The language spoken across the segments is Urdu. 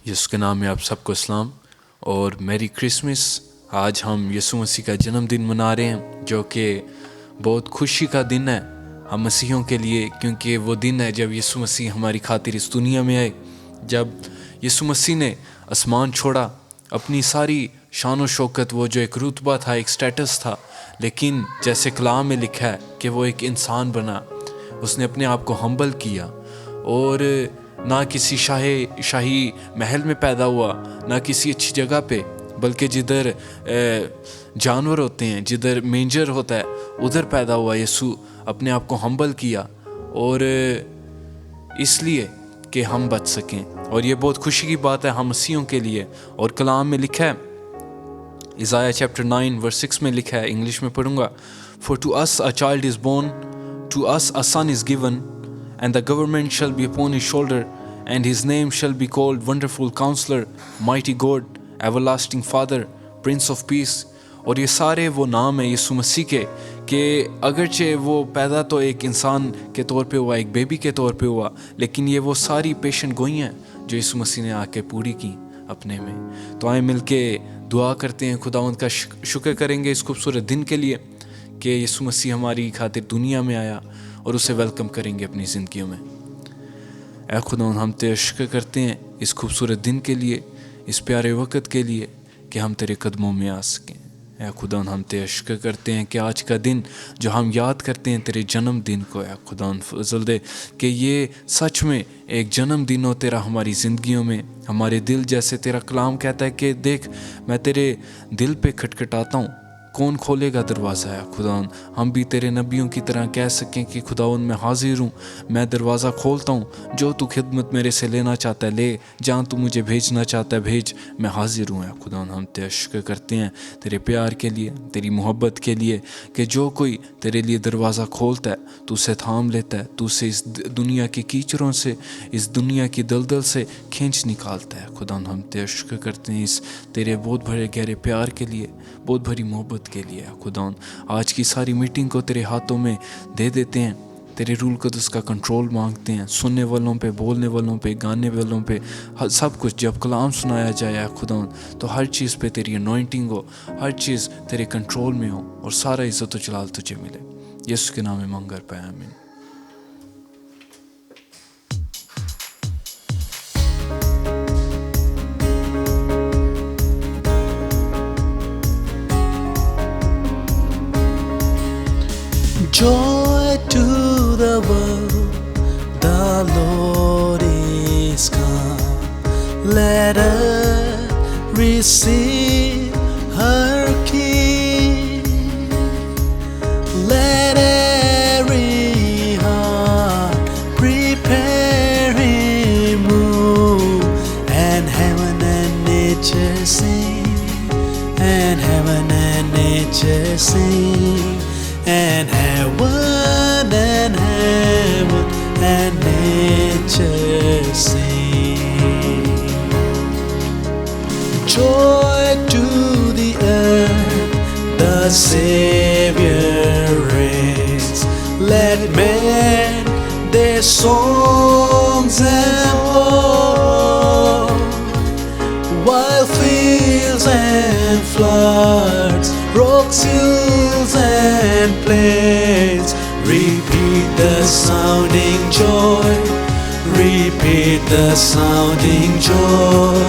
یسوع کے نام میں آپ سب کو اسلام اور میری کرسمس۔ آج ہم یسوع مسیح کا جنم دن منا رہے ہیں، جو کہ بہت خوشی کا دن ہے ہم مسیحیوں کے لیے، کیونکہ وہ دن ہے جب یسوع مسیح ہماری خاطر اس دنیا میں آئے۔ جب یسوع مسیح نے آسمان چھوڑا، اپنی ساری شان و شوکت، وہ جو ایک رتبہ تھا، ایک سٹیٹس تھا، لیکن جیسے کلام میں لکھا ہے کہ وہ ایک انسان بنا، اس نے اپنے آپ کو ہمبل کیا، اور نہ کسی شاہی محل میں پیدا ہوا، نہ کسی اچھی جگہ پہ، بلکہ جدھر جانور ہوتے ہیں، جدھر مینجر ہوتا ہے، ادھر پیدا ہوا۔ یسوع اپنے آپ کو ہمبل کیا، اور اس لیے کہ ہم بچ سکیں، اور یہ بہت خوشی کی بات ہے ہم مسیحیوں کے لیے۔ اور کلام میں لکھا ہے، عیسائیہ چیپٹر 9 ورس 6 میں لکھا ہے، انگلش میں پڑھوں گا۔ For to us a child is born, to us a son is given, and the government shall be upon his shoulder, and his name shall be called Wonderful Counselor, Mighty God, Everlasting Father, Prince of Peace۔ اور یہ سارے وہ نام ہیں یسوع مسیح کے، کہ اگرچہ وہ پیدا تو ایک انسان کے طور پہ ہوا، ایک بیبی کے طور پہ ہوا، لیکن یہ وہ ساری پیشن گوئی ہیں جو یسوع مسیح نے آ کے پوری کی اپنے میں۔ تو آئیں مل کے دعا کرتے ہیں، خداوند کا شکر کریں گے اس خوبصورت دن کے لیے کہ یسوع مسیح ہماری خاطر دنیا میں آیا، اور اسے ویلکم کریں گے اپنی زندگیوں میں۔ اے خداوند، ہم تیرے شکر کرتے ہیں اس خوبصورت دن کے لیے، اس پیارے وقت کے لیے کہ ہم تیرے قدموں میں آ سکیں۔ اے خداوند، ہم تیرے شکر کرتے ہیں کہ آج کا دن جو ہم یاد کرتے ہیں تیرے جنم دن کو، اے خداوند فضل دے کہ یہ سچ میں ایک جنم دن ہو تیرا ہماری زندگیوں میں۔ ہمارے دل، جیسے تیرا کلام کہتا ہے کہ دیکھ میں تیرے دل پہ کھٹکھٹاتا ہوں، کون کھولے گا دروازہ؟ ہے خداوند، ہم بھی تیرے نبیوں کی طرح کہہ سکیں کہ خداوند میں حاضر ہوں، میں دروازہ کھولتا ہوں، جو تو خدمت میرے سے لینا چاہتا ہے لے، جہاں تو مجھے بھیجنا چاہتا ہے بھیج، میں حاضر ہوں۔ ہے خداوند، ہم تیرا شکر کرتے ہیں تیرے پیار کے لیے، تیری محبت کے لیے، کہ جو کوئی تیرے لیے دروازہ کھولتا ہے تو اسے تھام لیتا ہے، تو اسے اس دنیا کی کیچڑوں سے، اس دنیا کی دلدل سے کھینچ نکالتا ہے۔ خداوند، ہم تیرا شکر کرتے ہیں اس تیرے بہت بڑے گہرے پیار کے لیے، بہت بڑی محبت کے لیے۔ خداوند، آج کی ساری میٹنگ کو تیرے ہاتھوں میں دے دیتے ہیں، تیرے روح القدس کا کنٹرول مانگتے ہیں، سننے والوں پہ، بولنے والوں پہ، گانے والوں پہ، سب کچھ جب کلام سنایا جائے خداوند، تو ہر چیز پہ تیری انوائنٹنگ ہو، ہر چیز تیرے کنٹرول میں ہو، اور سارا عزت و جلال تجھے ملے۔ یسوع کے نام میں مانگ کر پایا، آمین۔ Joy to the world, the Lord is come. Let earth receive her King. Let every heart prepare Him move, and heaven and nature sing, and heaven and nature sing, and heaven and nature sing. Joy to the earth, the Savior reigns. Let men their songs employ, while fields and floods, rocks, hills and plains repeat the sounding joy, repeat the sounding joy,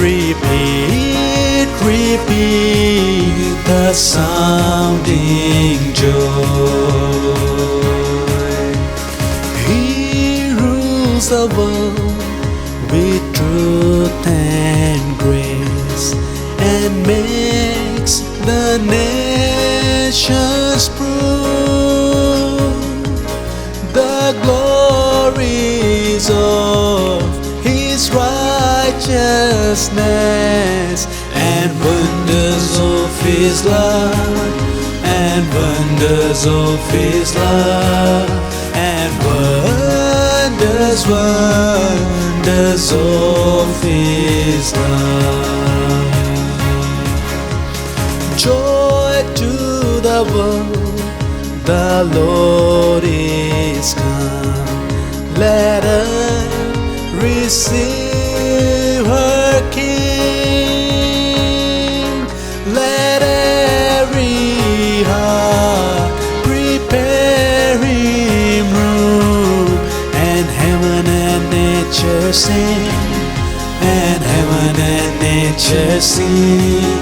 repeat, repeat the sounding joy. He rules the world with truth and grace, and makes the nations prove the glories of His righteousness, and wonders of His love, and wonders of His love, and wonders, wonders of His love. Joy to the world, the Lord is come. Let us receive her heart, preparing room, and heaven and nature sing, and heaven and nature sing,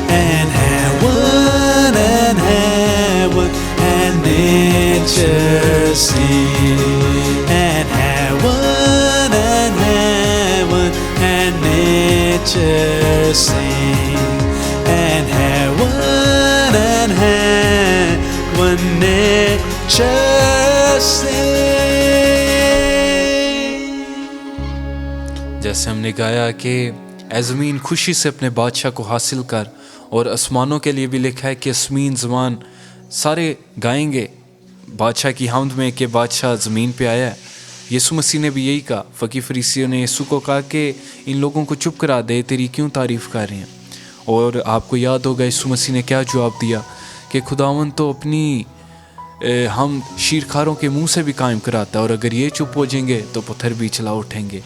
and heaven and nature sing, and heaven and nature sing, and heaven nature sing. جیسے ہم نے گایا کہ اے زمین خوشی سے اپنے بادشاہ کو حاصل کر، اور آسمانوں کے لیے بھی لکھا ہے کہ اسمین زمان سارے گائیں گے بادشاہ کی حمد میں کہ بادشاہ زمین پہ آیا ہے. یسوع مسیح نے بھی یہی کہا. فقی فریسیوں نے یسوع کو کہا کہ ان لوگوں کو چپ کرا دے، تیری کیوں تعریف کر رہے ہیں؟ اور آپ کو یاد ہوگا یسوع مسیح نے کیا جواب دیا کہ خداوند تو اپنی ہم شیرخواروں کے منہ سے بھی قائم کراتا ہے، اور اگر یہ چپ ہو جائیں گے تو پتھر بھی چلا اٹھیں گے.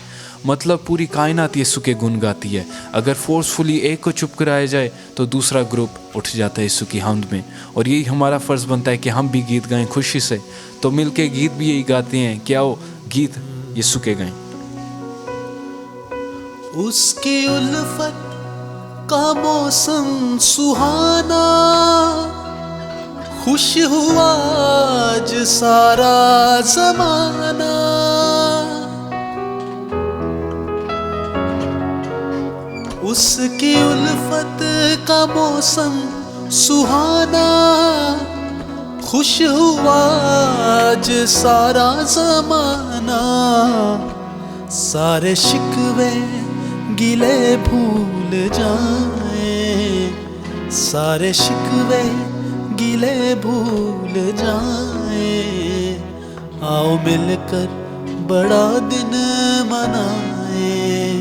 مطلب پوری کائنات یسوع کے گن گاتی ہے. اگر فورسفلی ایک کو چپ کرایا جائے تو دوسرا گروپ اٹھ جاتا ہے یسوع کی حمد میں. اور یہی ہمارا فرض بنتا ہے کہ ہم بھی گیت گائیں خوشی سے. تو مل کے گیت بھی یہی گاتے ہیں کہ آؤ گیت یسوع کے گائیں. اس کی الفت کا موسم سہانا، خوش ہوا آج سارا زمانہ. اس کی الفت کا موسم سہانا، خوش ہوا آج سارا زمانہ. سارے شکوے گلے بھول جائیں، سارے شکوے گلے بھول جائیں. آؤ مل کر بڑا دن منائیں،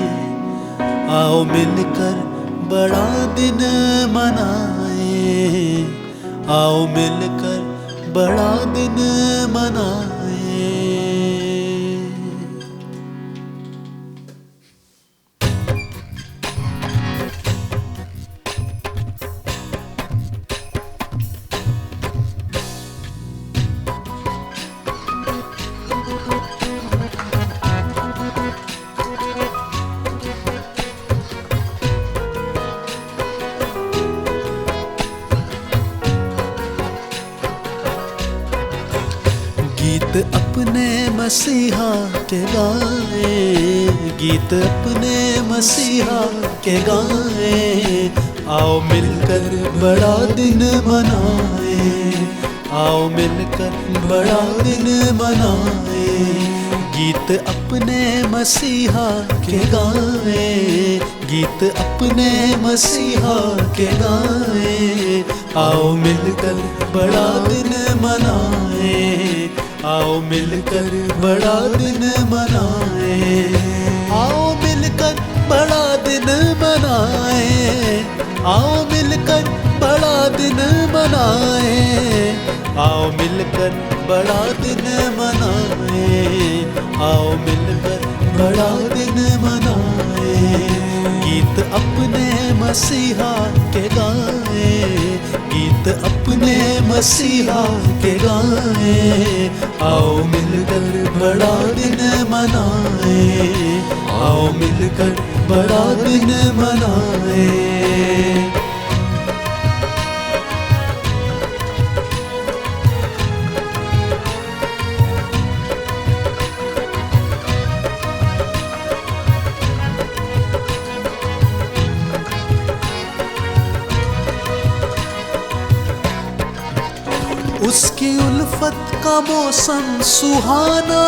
آؤ مل کر بڑا دن منائیں، آؤ مل کر بڑا دن منائیں. گیت اپنے مسیحا کے گائیں، گیت اپنے مسیحا کے گائیں. آؤ مل کر بڑا دن منائیں، آؤ مل کر بڑا دن منائیں. گیت اپنے مسیحا کے گائیں، گیت اپنے مسیحا کے گائیں. آؤ مل کر بڑا دن منائیں، آؤ مل کر بڑا دن منائیں. آؤ مل کر بڑا دن منائیں، آؤ مل کر بڑا دن منائیں. آؤ مل کر بڑا دن منائیں، آؤ مل کر بڑا دن منائیں. گیت اپنے مسیحا کے گائیں، گیت اپنے مسیحا کے گائیں. آؤ مل کر بڑا دن منائیں، آؤ مل کر بڑا دن منائیں. اس کی الفت کا موسم سہانا،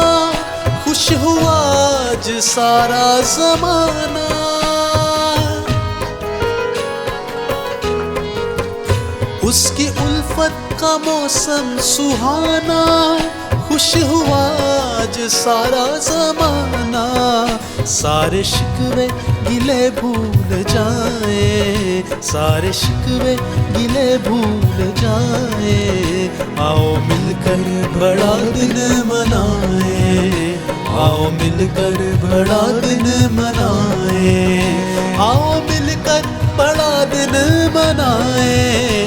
خوش ہوا آج سارا زمانہ. اس کی الفت کا موسم سہانا، خوش ہوا آج سارا زمانہ. سارے شکوے گلے بھول جائیں، سارے شکوے گلے بھول جائیں. آؤ مل کر بڑا دن منائیں، آؤ مل کر بڑا دن منائیں. آؤ مل کر بڑا دن منائیں،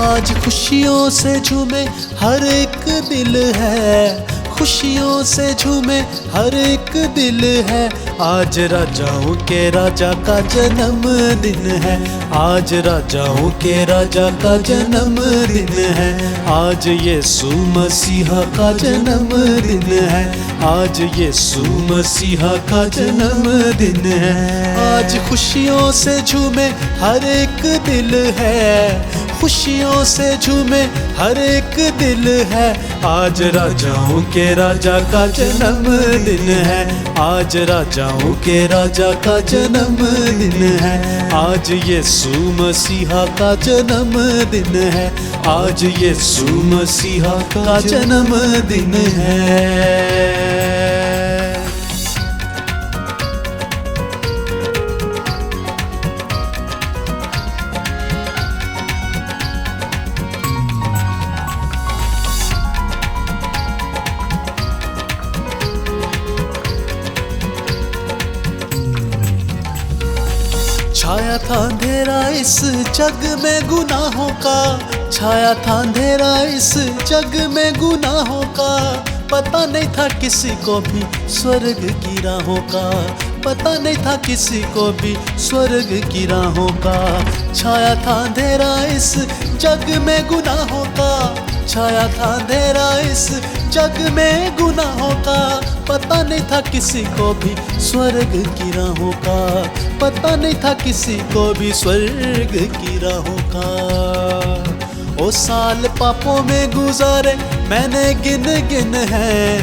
آج خوشیوں سے جھومے ہر ایک دل ہے، خوشیوں سے جھومے ہر ایک دل ہے، آج راجاؤں کے راجا کا جنم دن ہے، آج راجاؤں کے راجا کا جنم دن ہے، آج یسوع مسیحا کا جنم دن ہے، آج یسوع مسیحا کا جنم دن ہے، آج خوشیوں سے جھومے ہر ایک دل ہے، خوشیوں سے جھومے ہر ایک دل ہے، آج راجاؤں کے راجا کا جنم دن ہے، آج راجاؤں کے راجا کا جنم دن ہے، آج یسوع مسیحا کا جنم دن ہے، آج یسوع مسیحا کا جنم دن ہے۔ چھایا تھا اندھیرا اس جگ میں گناہوں کا، چھایا تھا اندھیرا اس جگ میں گناہوں کا، پتہ نہیں تھا کسی کو بھی سورگ کی راہوں کا، پتہ نہیں تھا کسی کو بھی سورگ کی راہوں کا، چھایا تھا اندھیرا اس جگ میں گناہوں کا، چھایا تھا اندھیرا اس جگ میں گناہوں کا، پتہ نہیں تھا کسی کو بھی سورگ کی راہوں کا، پتہ نہیں تھا کسی کو بھی سورگ کی راہوں کا، او سال پاپوں میں گزارے میں نے گن گن ہے،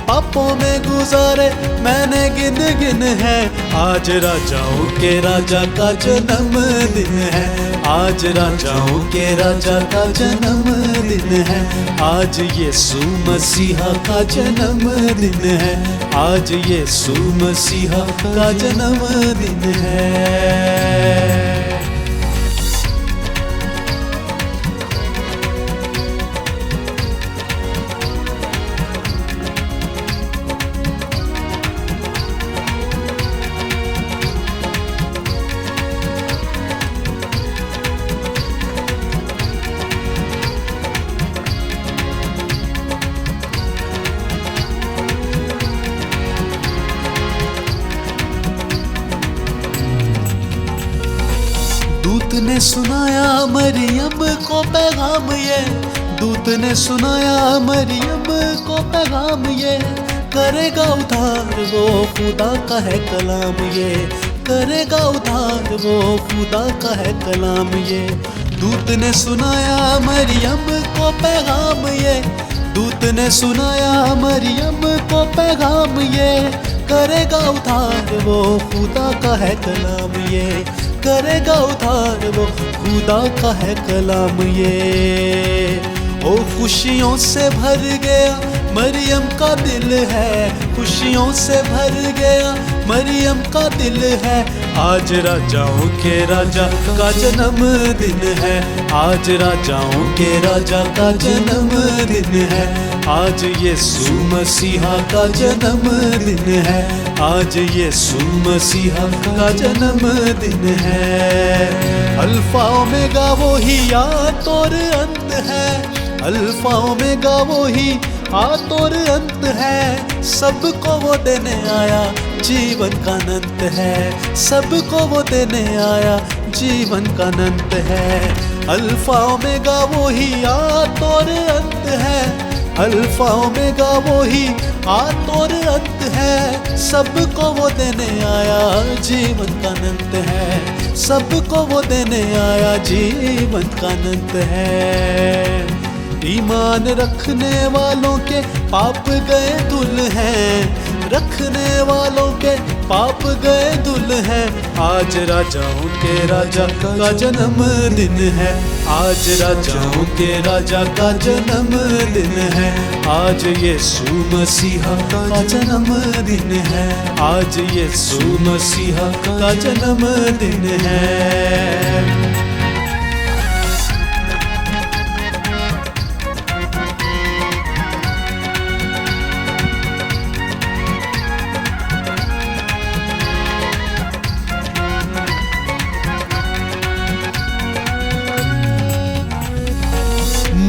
پاپوں میں گزارے میں نے گن گن ہے، آج راجاؤں کے راجا کا جنم دن ہے، آج راجاؤں کے راجا کا جنم دن ہے، آج یسوع مسیحا کا جنم دن ہے، آج یسوع مسیحا کا جنم دن ہے۔ دودت نے سنایا مریم کو پیغام یہ، دودت نے سنایا مریم کو پیغام یہ، کرے گا ادھار وہ خدا کا ہے کلام یہ، کرے گا ادھار وہ خدا کا ہے کلام یہ، دودت نے سنایا مریم کو پیغام یہ، دودت نے سنایا مریم کو پیغام یہ، کرے گا ادھار وہ خدا کا ہے کلام یہ، کرے گا ادھار وہ خدا کا ہے کلام یہ، او خوشیوں سے بھر گیا مریم کا دل ہے، خوشیوں سے بھر گیا مریم کا دل ہے، آج راجاؤں کے راجا کا جنم دن ہے، آج راجاؤں کے راجا کا جنم دن ہے، آج یسوع مسیحا کا جنم دن ہے، آج یسوع مسیحا کا جنم دن ہے، الفا اومیگا وہی آد اور انت ہے، الفا اومیگا وہی آد اور انت ہے، سب کو وہ دینے آیا جیون کا انت ہے، سب کو وہ دینے آیا جیون کا انت ہے، الفا اومیگا وہی آد اور انت ہے، الفا اومیگا وہی آد اور انت ہے، سب کو وہ دینے آیا جیون کا انت ہے، سب کو وہ دینے آیا جیون کا انت ہے، ایمان رکھنے والوں کے پاپ گئے دھل ہیں، رکھنے والوں کے پاپ گئے دھل ہیں، آج راجاؤں کے راجا کا جنم دن ہے، آج راجاؤں کے راجا کا جنم دن ہے، آج یسوع مسیحا کا جنم دن ہے، آج یسوع مسیحا کا جنم دن ہے۔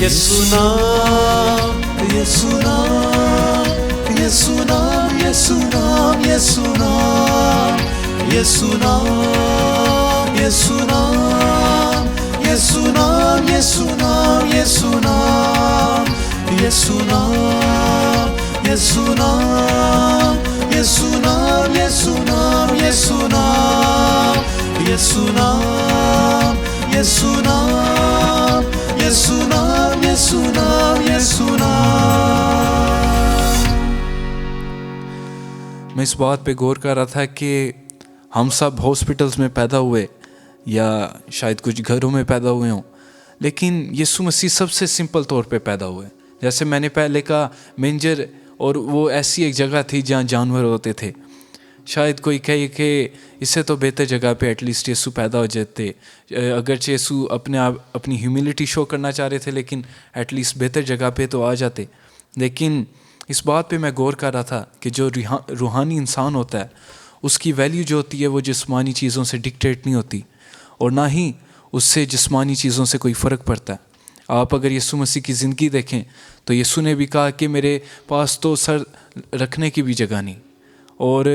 یسوع نام، یسوع نام، یسوع نام، یسوع نام، یسوع نام، یسوع نام، یسوع نام، یسوع نام، یسوع نام، یسوع نام، یسوع نام، یسوع نام، یسوع نام، یسوع نام، یسوع نام، یسوع نام، یسوع نام، یسوع نام، یسوع نام، یسوع نام۔ میں اس بات پہ غور کر رہا تھا کہ ہم سب ہاسپٹلز میں پیدا ہوئے یا شاید کچھ گھروں میں پیدا ہوئے ہوں، لیکن یسوع مسیح سب سے سمپل طور پہ پیدا ہوئے۔ جیسے میں نے پہلے کہا مینجر، اور وہ ایسی ایک جگہ تھی جہاں جانور ہوتے تھے۔ شاید کوئی کہے کہ اس سے تو بہتر جگہ پہ ایٹ لیسٹ یسوع پیدا ہو جاتے، اگرچہ یسوع اپنی ہیوملٹی شو کرنا چاہ رہے تھے، لیکن ایٹ لیسٹ بہتر جگہ پہ تو آ جاتے۔ لیکن اس بات پہ میں غور کر رہا تھا کہ جو روحانی انسان ہوتا ہے اس کی ویلیو جو ہوتی ہے وہ جسمانی چیزوں سے ڈکٹیٹ نہیں ہوتی، اور نہ ہی اس سے جسمانی چیزوں سے کوئی فرق پڑتا ہے۔ آپ اگر یسوع مسیح کی زندگی دیکھیں تو یسوع نے بھی کہا کہ میرے پاس تو سر رکھنے کی بھی جگہ نہیں، اور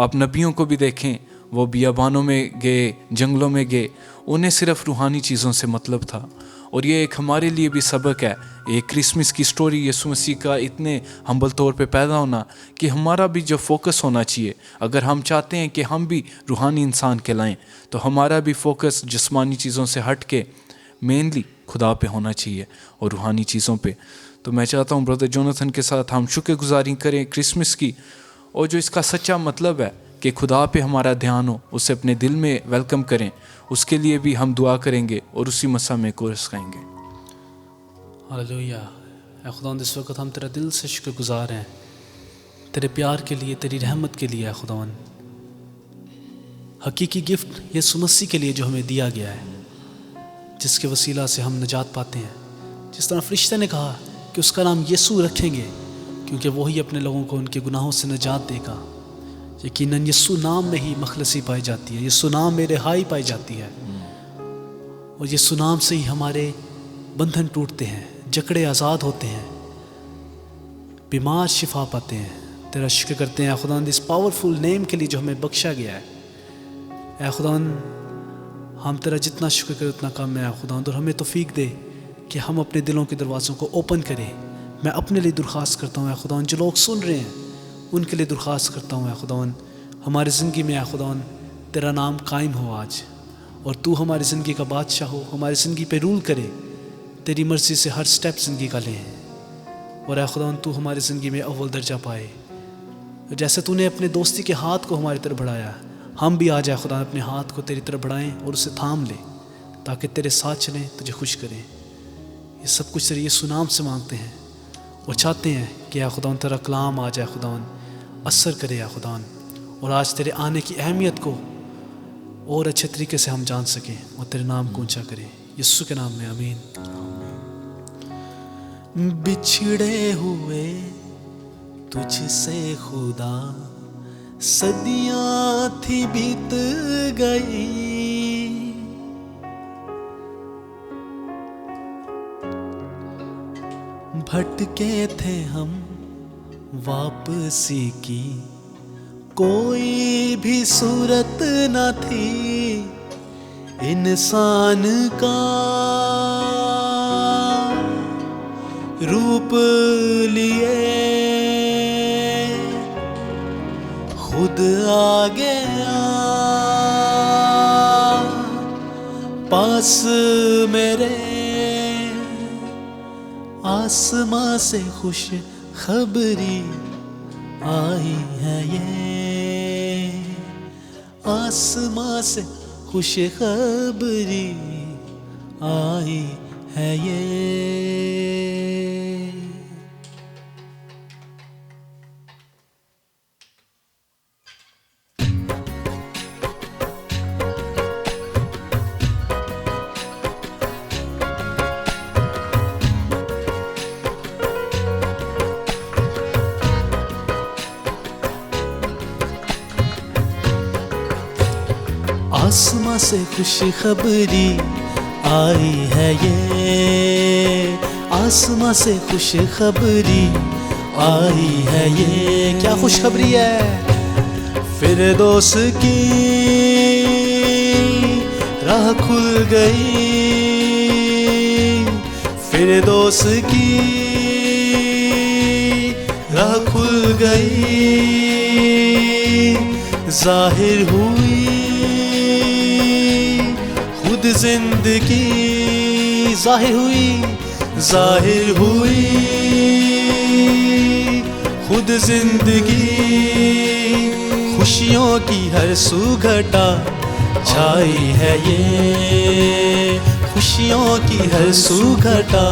آپ نبیوں کو بھی دیکھیں، وہ بیابانوں میں گئے، جنگلوں میں گئے، انہیں صرف روحانی چیزوں سے مطلب تھا۔ اور یہ ایک ہمارے لیے بھی سبق ہے، ایک کرسمس کی سٹوری یسوع مسیح کا اتنے ہمبل طور پہ پیدا ہونا، کہ ہمارا بھی جو فوکس ہونا چاہیے، اگر ہم چاہتے ہیں کہ ہم بھی روحانی انسان کہلائیں تو ہمارا بھی فوکس جسمانی چیزوں سے ہٹ کے مینلی خدا پہ ہونا چاہیے اور روحانی چیزوں پہ۔ تو میں چاہتا ہوں برادر جوناتھن کے ساتھ ہم شکر گزاری کریں کرسمس کی، اور جو اس کا سچا مطلب ہے کہ خدا پہ ہمارا دھیان ہو، اسے اپنے دل میں ویلکم کریں، اس کے لیے بھی ہم دعا کریں گے اور اسی مسا میں کورس گائیں گے۔ ہاللویہ۔ اے خداوند اس وقت ہم تیرا دل سے شکر گزار ہیں، تیرے پیار کے لیے، تیری رحمت کے لیے۔ اے خداوند حقیقی گفٹ یسوع مسیح کے لیے جو ہمیں دیا گیا ہے، جس کے وسیلہ سے ہم نجات پاتے ہیں۔ جس طرح فرشتے نے کہا کہ اس کا نام یسوع رکھیں گے کیونکہ وہی اپنے لوگوں کو ان کے گناہوں سے نجات دے گا۔ یقیناً یسوع نام میں ہی مخلصی پائی جاتی ہے، یسوع نام میں رہائی پائی جاتی ہے، اور یسوع نام سے ہی ہمارے بندھن ٹوٹتے ہیں، جکڑے آزاد ہوتے ہیں، بیمار شفا پاتے ہیں۔ تیرا شکر کرتے ہیں اے خداوند اس پاورفل نیم کے لیے جو ہمیں بخشا گیا ہے۔ اے خداوند ہم تیرا جتنا شکر کریں اتنا کم ہے اے خداوند، اور ہمیں توفیق دے کہ ہم اپنے دلوں کے دروازوں کو اوپن کریں۔ میں اپنے لیے درخواست کرتا ہوں اے خداوند، جو لوگ سن رہے ہیں ان کے لیے درخواست کرتا ہوں اے خداوند، ہماری زندگی میں اے خداوند تیرا نام قائم ہو آج، اور تو ہماری زندگی کا بادشاہ ہو، ہماری زندگی پہ رول کرے، تیری مرضی سے ہر سٹیپ زندگی کا لیں، اور اے خداوند تو ہماری زندگی میں اول درجہ پائے۔ جیسے تو نے اپنے دوستی کے ہاتھ کو ہماری طرف بڑھایا، ہم بھی آج اے خدا اپنے ہاتھ کو تیری طرف بڑھائیں اور اسے تھام لیں، تاکہ تیرے ساتھ چلیں، تجھے خوش کریں۔ یہ سب کچھ تیرے یسوع نام سے مانگتے ہیں اور چاہتے ہیں کہ اے خداوند تیرا کلام آج اے خداوند اثر کرے اے خداوند، اور آج تیرے آنے کی اہمیت کو اور اچھے طریقے سے ہم جان سکیں اور تیرے نام کو اونچا کریں، یسوع کے نام میں آمین۔ بچھڑے ہوئے تجھ سے خدا صدیاں تھی بیت گئی، بھٹکے تھے ہم واپسی کی کوئی بھی صورت نہ تھی انسان کا، روپ لیے خود آ گیا پاس میرے، آسماں سے خوش خبری آئی ہے یہ، آسماں سے خوش خبری آئی ہے یہ۔ آسماں سے خوش خبری آئی ہے یہ، آسماں سے خوشخبری آئی ہے یہ. کیا خوشخبری ہے؟ فردوس کی راہ کھل گئی، فردوس کی راہ کھل گئی، ظاہر ہوئی خود زندگی، ظاہر ہوئی، ظاہر ہوئی خود زندگی. خوشیوں کی ہر سو گھٹا چھائی ہے یہ، خوشیوں کی ہر سو گھٹا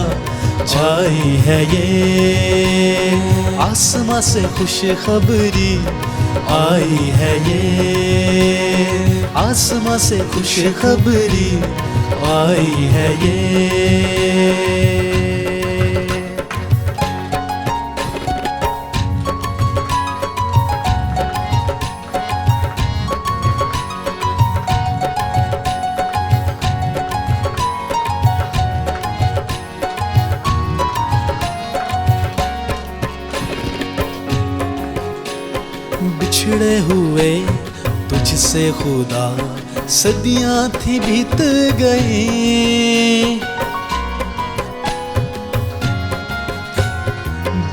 چھائی ہے یہ. آسماں سے خوشخبری آئی ہے یہ، آسماں سے خوشخبری آئی ہے یہ. بچھڑے ہوئے تجھ سے خدا صدیاں تھی بیت گئی،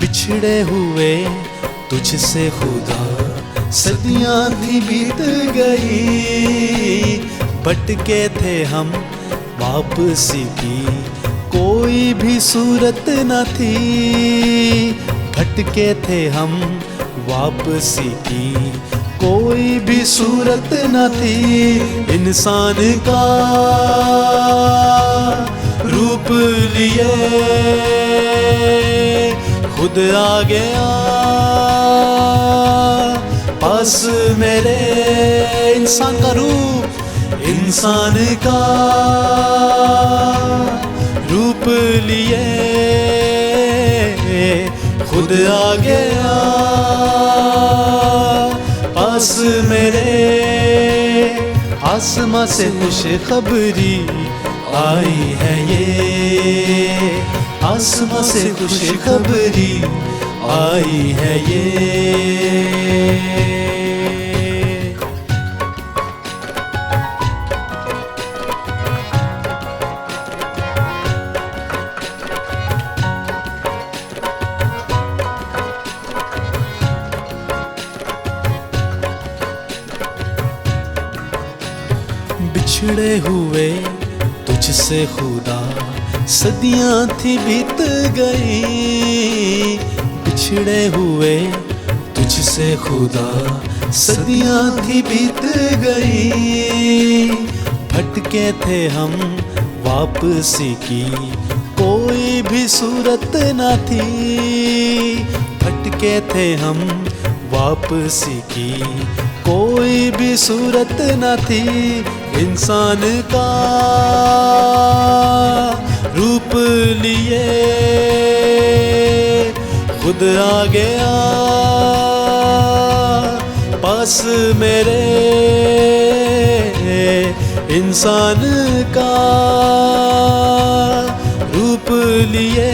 بچھڑے ہوئے تجھ سے خدا صدیاں تھی بیت گئی. بھٹکے تھے ہم واپسی کی کوئی بھی صورت نہ تھی، بھٹکے تھے ہم واپسی کی کوئی بھی صورت نہ تھی. انسان کا روپ لیے خود آ گیا پاس میرے. انسان کا روپ، انسان کا روپ لیے خود آ گیا پاس میرے. آسماں سے خوشخبری آئی ہے یہ، آسماں سے خوشخبری آئی ہے یہ. بچھڑے ہوئے تجھ سے خدا صدیاں تھی بیت گئی، بچھڑے ہوئے تجھ سے خدا صدیاں تھی بیت گئی. بھٹکے تھے ہم واپسی کی کوئی بھی صورت نہ تھی، بھٹکے تھے ہم واپسی کی کوئی بھی صورت نہ تھی. انسان کا روپ لیے خود آ گیا پاس میرے. انسان کا روپ لیے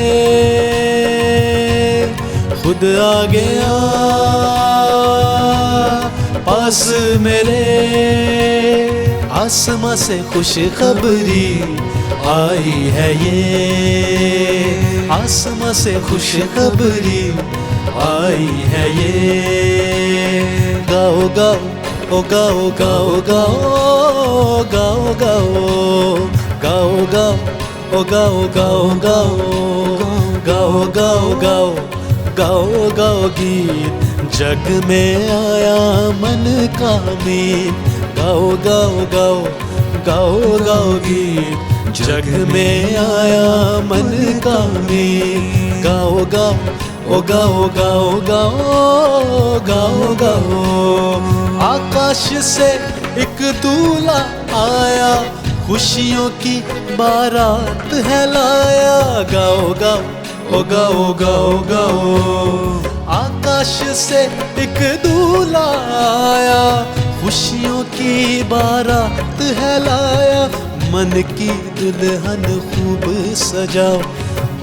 خود آ گیا پاس میرے. آسماں سے خوشخبری آئی ہے یہ، آسماں سے خوشخبری آئی ہے یہ. گاؤ گاؤ او گاؤ گاؤ گاؤ گاؤ گاؤ گاؤ گاؤ او گاؤ گاؤ گاؤ گاؤ گاؤ گاؤ گاؤ گاؤ گیت جگ میں آیا من کا میت. گاؤ گاؤ گاؤ گاؤ گاؤ گیت جگ میں آیا من کا میت. گاؤ گاؤ او گاؤ گاؤ گاؤ گاؤ گاؤ. آکاش سے ایک دولہا آیا خوشیوں کی بارات ہے لایا. گاؤ گاؤ او گاؤ گاؤ گاؤ. آکاش سے ایک دولہا آیا خوشیوں کی بارات ہے لایا. من کی دلہن خوب سجاؤ.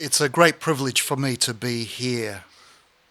It's a great privilege for me to be here.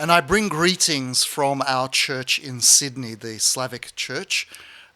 And I bring greetings from our church in Sydney, the Slavic church.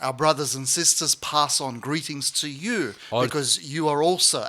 Our brothers and sisters pass on greetings to you because you are also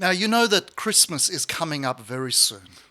Now you know that Christmas is coming up very soon.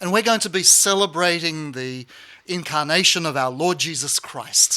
And we're going to be celebrating the incarnation of our Lord Jesus Christ.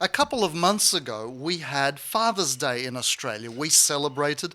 A couple of months ago, we had Father's Day in Australia. We celebrated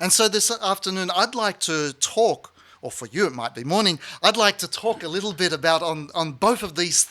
And so this afternoon, I'd like to talk, or for you it might be morning, I'd like to talk a little bit about on both of these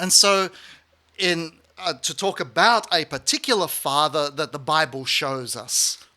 And so to talk about a particular father that the Bible shows us.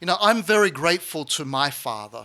You know, I'm very grateful to my father.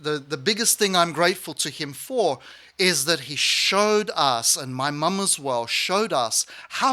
The biggest thing I'm grateful to him for is that he showed us, and my mum as well, showed us how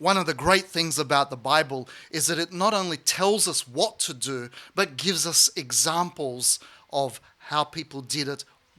One of the great things about the Bible is that it not only tells us what to do, but gives us examples of how people did it,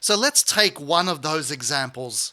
So let's take one of those examples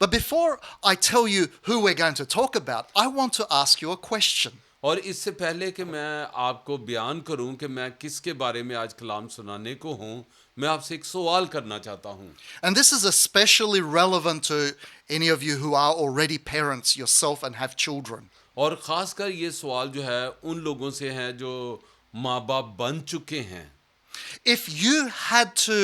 But before I tell you who we're going to talk about, I want to ask you a question. اور اس سے پہلے کہ میں آپ کو بیان کروں کہ میں کس کے بارے میں آج کلام سنانے کو ہوں، میں آپ سے ایک سوال کرنا چاہتا ہوں. And this is especially relevant to any of you who are already parents yourself and have children. اور خاص کر یہ سوال جو ہے ان لوگوں سے ہیں جو ماں باپ بن چکے ہیں. If you had to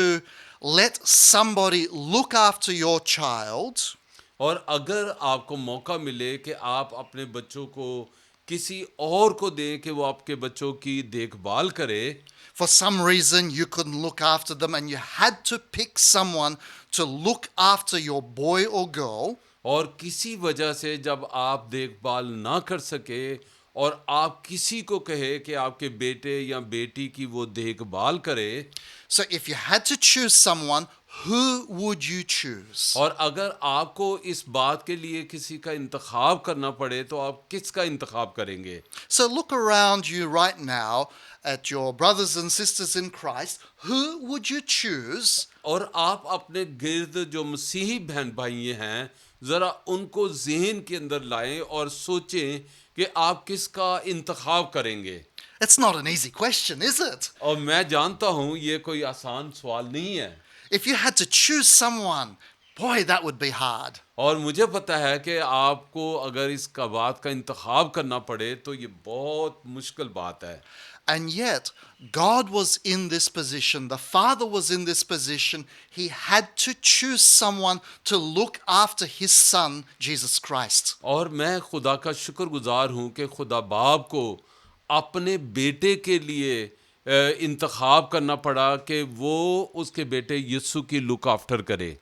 let somebody look after your child, اور اگر آپ کو موقع ملے کہ آپ اپنے بچوں کو کسی اور کو دیں کہ وہ آپ کے بچوں کی دیکھ بھال کرے، for some reason you couldn't look after them and you had to pick someone to look after your boy or girl, اور کسی وجہ سے جب آپ دیکھ بھال نہ کر سکے اور آپ کسی کو کہے کہ آپ کے بیٹے یا بیٹی کی وہ دیکھ بھال کرے، so if you had to choose someone, who would you choose? اور اگر آپ کو اس بات کے لیے کسی کا انتخاب کرنا پڑے تو آپ کس کا انتخاب کریں گے؟ So look around you right now at your brothers and sisters in Christ. Who would you choose? اور آپ اپنے گرد جو مسیحی بہن بھائی ہیں ذرا ان کو ذہن کے اندر لائیں اور سوچیں کہ آپ کس کا انتخاب کریں گے. It's not an easy question, is it? اور میں جانتا ہوں یہ کوئی آسان سوال نہیں ہے. If you had to choose someone, boy, that would be hard. اور مجھے پتہ ہے کہ آپ کو اگر اس کا بات کا انتخاب کرنا پڑے تو یہ بہت مشکل بات ہے. And yet, God was in this position. The Father was in this position. He had to choose someone to look after His Son, Jesus Christ. اور میں خدا کا شکر گزار ہوں کہ خدا باپ کو اپنے بیٹے کے لیے انتخاب کرنا پڑا کہ وہ اس کے بیٹے یسوع کی لک آفٹر کرے.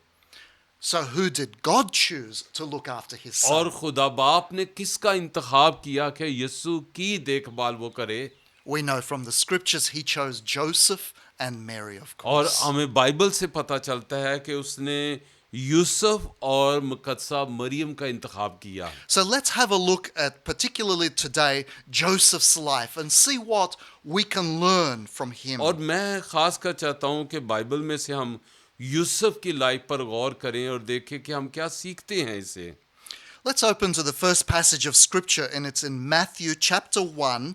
So who did God choose to look after His Son? اور خدا باپ نے کس کا انتخاب کیا کہ یسوع کی دیکھ بھال وہ کرے؟ We know from the scriptures He chose Joseph and Mary, of اور course. ہمیں بائبل سے پتہ چلتا ہے کہ اس نے یوسف اور مقدسہ مریم کا انتخاب کیا. So let's have a look at, particularly today, Joseph's life and see what we can learn from him. اور میں خاص کر چاہتا ہوں کہ بائبل میں سے ہم یوسف کی لائف پر غور کریں اور دیکھیں کہ ہم کیا سیکھتے ہیں اس سے. Let's open to the first passage of scripture, and it's in Matthew chapter 1,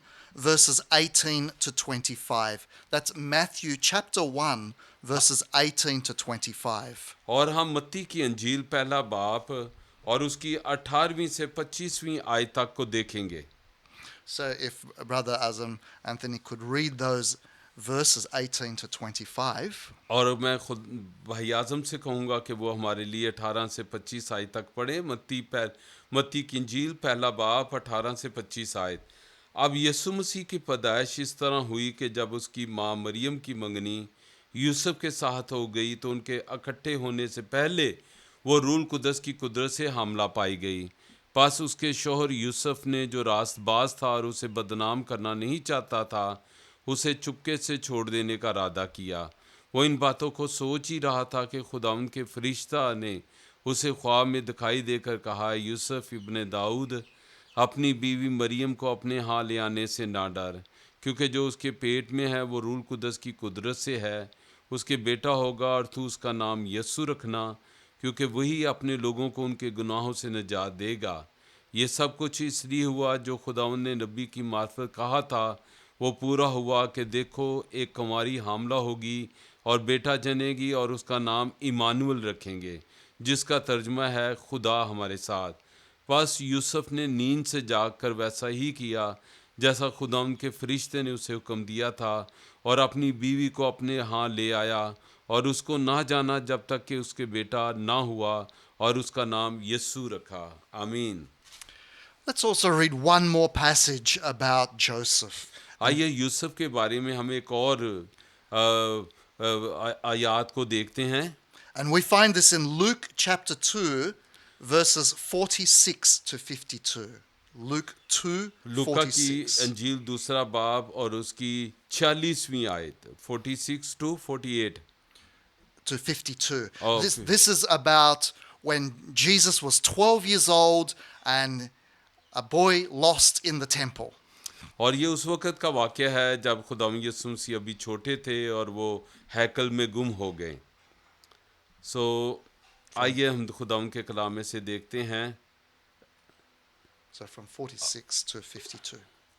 verses 18 to 25. That's Matthew chapter 1, verses 18 to 25. اور ہم متی کی انجیل پہلا باب اور اس کی 18ویں سے 25ویں آیت تک کو دیکھیں گے. So if Brother Azam Anthony could read those verses 18 to 25. اور میں خود بھائی اعظم سے کہوں گا کہ وہ ہمارے لیے 18 سے 25 آیت تک پڑھیں. متی کی انجیل پہلا باب 18 سے 25 آیت. اب یسوع مسیح کی پیدائش اس طرح ہوئی کہ جب اس کی ماں مریم کی منگنی یوسف کے ساتھ ہو گئی تو ان کے اکٹھے ہونے سے پہلے وہ روح القدس کی قدرت سے حاملہ پائی گئی. پس اس کے شوہر یوسف نے جو راست باز تھا اور اسے بدنام کرنا نہیں چاہتا تھا اسے چپکے سے چھوڑ دینے کا ارادہ کیا. وہ ان باتوں کو سوچ ہی رہا تھا کہ خداوند کے فرشتہ نے اسے خواب میں دکھائی دے کر کہا، یوسف ابن داؤد، اپنی بیوی مریم کو اپنے ہاں لے آنے سے نہ ڈر، کیونکہ جو اس کے پیٹ میں ہے وہ روح القدس کی قدرت سے ہے. اس کے بیٹا ہوگا اور تو اس کا نام یسوع رکھنا، کیونکہ وہی اپنے لوگوں کو ان کے گناہوں سے نجات دے گا. یہ سب کچھ اس لیے ہوا جو خداوند نے نبی کی معرفت کہا تھا وہ پورا ہوا کہ دیکھو ایک کنواری حاملہ ہوگی اور بیٹا جنے گی اور اس کا نام ایمانویل رکھیں گے، جس کا ترجمہ ہے خدا ہمارے ساتھ. بس یوسف نے نیند سے جاگ کر ویسا ہی کیا جیسا خداوند کے فرشتے نے اسے حکم دیا تھا، اور اپنی بیوی کو اپنے ہاں لے آیا اور اس کو نہ جانا جب تک کہ اس کے بیٹا نہ ہوا، اور اس کا نام یسوع رکھا. آمین. Let's also read one more passage about Joseph. آئیے یوسف کے بارے میں ہم ایک اور آیات کو دیکھتے ہیں. And we find this in Luke chapter 2, verses 46 to 52. Luke 2, لوکا کی 46 انجیل دوسرا باب اور اس کی 46ویں آیت 46 to 48. to 52. Oh, This is about when Jesus was 12 years old and a boy lost in the temple. اور یہ اس وقت کا واقعہ ہے جب خداوند یسوع مسیح ابھی چھوٹے تھے اور وہ ہیکل میں گم ہو گئے. سو آئیے ہم خداوند کے کلام میں سے دیکھتے ہیں. So from 46 to 52.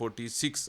46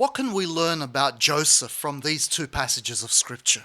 What can we learn about Joseph from these two passages of Scripture?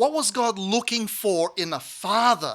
What was God looking for in a father?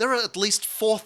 There are at least 4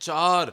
4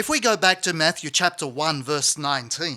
If we go back to Matthew chapter 1 verse 19,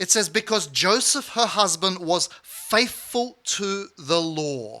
it says, because Joseph, her husband, was faithful to the law.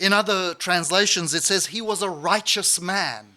In other translations, it says he was a righteous man.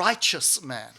righteous man.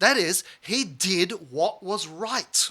That is, he did what was right.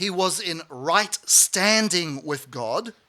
He was in right standing with God,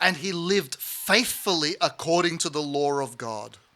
and he lived faithfully according to the law of God.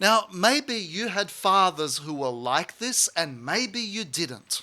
Now, maybe you had fathers who were like this, and maybe you didn't.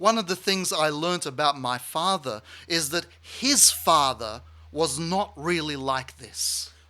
One of the things I learnt about my father is that his father was not really like this.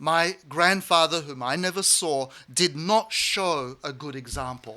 My grandfather, whom I never saw, did not show a good example.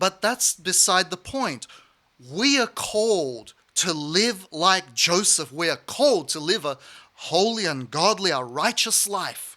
But that's beside the point. We are called to live like Joseph. We are called to live a holy and godly, a righteous life.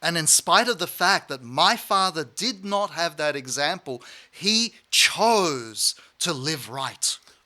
And in spite of the fact that my father did not have that example, he chose to live right.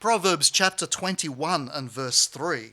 Proverbs chapter 21 and verse 3.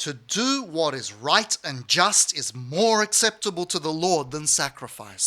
To do what is right and just is more acceptable to the Lord than sacrifice.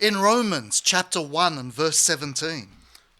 In Romans chapter 1 and verse 17.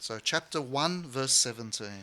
So chapter 1 verse 17.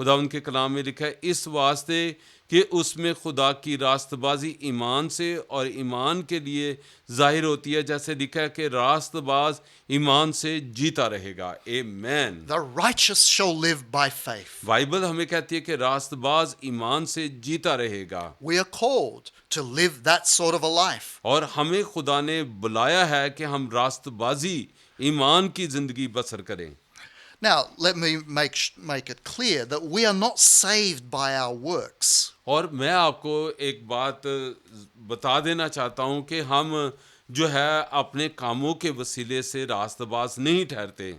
خداوند کے کلام میں لکھا ہے اس واسطے کہ اس میں خدا کی راست بازی ایمان سے اور ایمان کے لیے ظاہر ہوتی ہے، جیسے لکھا ہے کہ راست باز ایمان سے جیتا رہے گا. آمین. The righteous shall live by faith. Bible ہمیں کہتی ہے کہ راست باز ایمان سے جیتا رہے گا، We are called to live that sort of a life. اور ہمیں خدا نے بلایا ہے کہ ہم راست بازی ایمان کی زندگی بسر کریں. Now, let me make it clear that we are not saved by our works. اور میں آپ کو ایک بات بتا دینا چاہتا ہوں کہ ہم جو ہے اپنے کاموں کے وسیلے سے راست باز نہیں ٹھہرتے.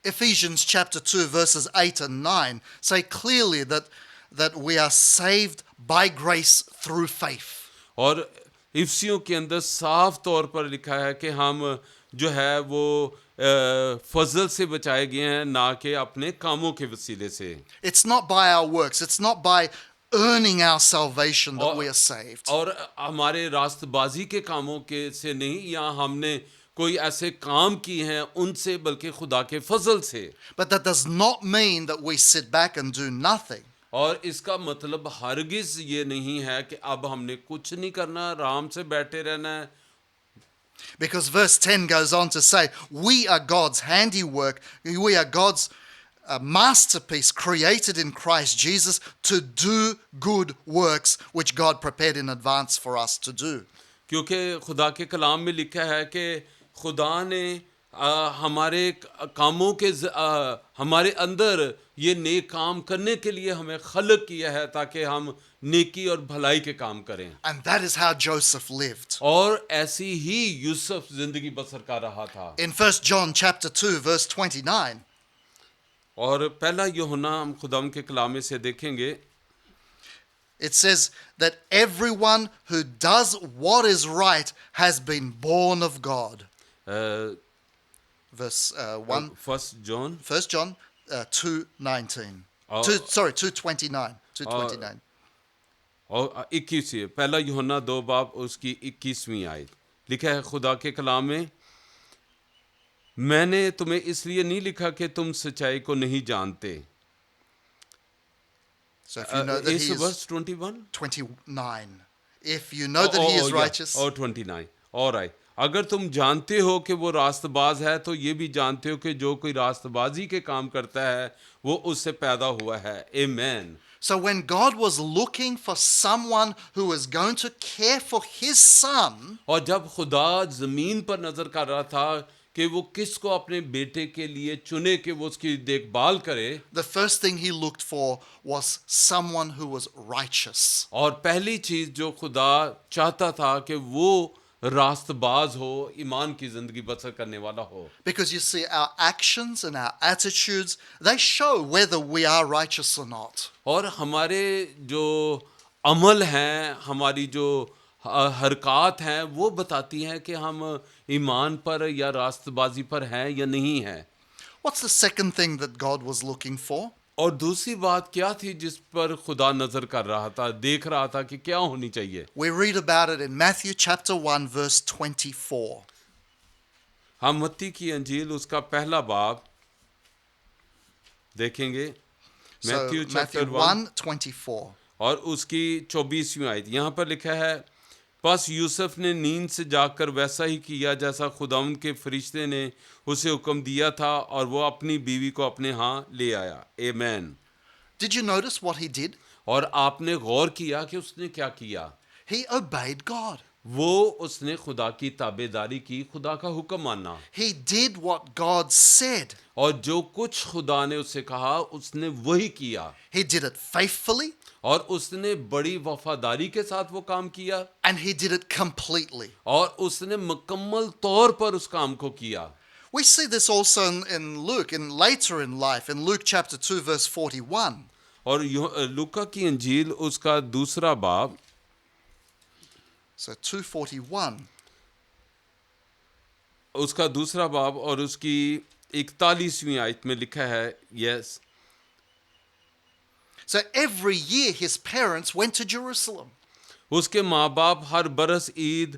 Ephesians chapter 2 verses 8 and 9 say clearly that we are saved by grace through faith. اور افسیوں کے اندر صاف طور پر لکھا ہے کہ ہم جو ہے وہ فضل سے بچائے گئے ہیں، نہ کہ اپنے کاموں کے وسیلے سے. It's not by our works. It's not by earning our salvation that we are saved. اور ہمارے راست بازی کے کاموں کے سے نہیں، یا ہم نے کوئی ایسے کام کی ہیں ان سے، بلکہ خدا کے فضل سے. But that does not mean that we sit back and do nothing. اور اس کا مطلب ہرگز یہ نہیں ہے کہ اب ہم نے کچھ نہیں کرنا، آرام سے بیٹھے رہنا ہے. Because verse 10 goes on to say, we are God's handiwork, we are God's masterpiece created in Christ Jesus to do good works which God prepared in advance for us to do. کیونکہ خدا کے کلام میں لکھا ہے کہ خدا نے ہمارے کاموں کے ہمارے اندر یہ نیک کام کرنے کے لیے ہمیں خلق کیا ہے تاکہ ہم نیکی اور بھلائی کے کام کریں. And that is how Joseph lived. اور ایسی ہی یوسف زندگی بسر کر رہا تھا. In 1 John chapter 2 verse 29, اور پہلا یوحنا ہم خدا کے کلام میں سے دیکھیں گے، it says that everyone who does what is right has been born of God. Verse 1, first John 1 John 2:19. Oh. 2:29. 2:29. اور 21 پہلا یوحنا 2 باب اس کی 21ویں آیت لکھا ہے خدا کے کلام میں، میں نے تمہیں اس لیے نہیں لکھا کہ تم سچائی کو نہیں جانتے. So if you know that us he is verse 21 29. If you know that he is righteous, اور 29 اور اگر تم جانتے ہو کہ وہ راست باز ہے تو یہ بھی جانتے ہو کہ جو کوئی راست بازی کے کام کرتا ہے وہ اس سے پیدا ہوا ہے. آمین. so when God was looking for someone who was going to care for his son, اور جب خدا زمین پر نظر کر رہا تھا کہ وہ کس کو اپنے بیٹے کے لیے چنے کہ وہ اس کی دیکھ بھال کرے، the first thing he looked for was someone who was righteous. اور پہلی چیز جو خدا چاہتا تھا کہ وہ راست باز ہو، ایمان کی زندگی بسر کرنے والا ہو. Because you see, our actions and our attitudes, they show whether we are righteous or not. اور ہمارے جو عمل ہیں، ہماری جو حرکات ہیں، وہ بتاتی ہیں کہ ہم ایمان پر یا راست بازی پر ہیں یا نہیں ہیں. What's the second thing that God was looking for? اور دوسری بات کیا تھی جس پر خدا نظر کر رہا تھا، دیکھ رہا تھا کہ کیا ہونی چاہیے؟ We read about it in Matthew chapter 1 verse 24. ہم متی کی انجیل اس کا پہلا باب دیکھیں گے. So Matthew Matthew chapter 1 1:24. اور اس کی 24ویں آیت یہاں پر لکھا ہے، پس یوسف نے نیند سے جاگ کر ویسا ہی کیا جیسا خداوند کے فرشتے نے اسے حکم دیا تھا، اور وہ اپنی بیوی کو اپنے ہاں لے آیا. آمین. Did you notice what he did? اور آپ نے غور کیا کہ اس نے کیا کیا؟ He obeyed God. وہ اس نے خدا کی تابع داری کی، خدا کا حکم مانا، He did what God said. اور جو کچھ خدا نے اس سے کہا اس نے وہی کیا، He did it faithfully اور اس نے بڑی وفاداری کے ساتھ وہ کام کیا، and he did it completely. اور اس نے مکمل طور پر اس کام کو کیا. We see this also in Luke, in later in life, in Luke chapter 2 verse 41. اور لوکا کی انجیل اس کا دوسرا باب، So 2:41. اس کا دوسرا باب اور اس کی 41ویں آیت میں لکھا ہے، یس. So every year his parents went to Jerusalem. اس کے ماں باپ ہر برس عید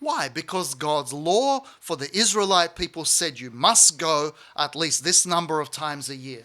Why? Because God's law for the Israelite people said you must go at least this number of times a year.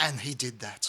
And he did that.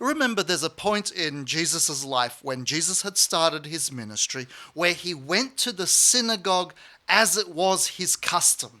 Remember, there's a point in Jesus' life when Jesus had started his ministry where he went to the synagogue as it was his custom.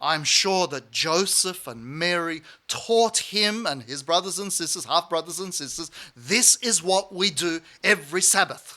I'm sure that Joseph and Mary taught him and his brothers and sisters, half brothers and sisters, this is what we do every Sabbath.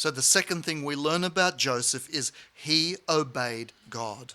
So the second thing we learn about Joseph is he obeyed God.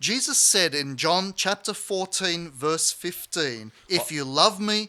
Jesus said in John chapter 14 verse 15, if you love me,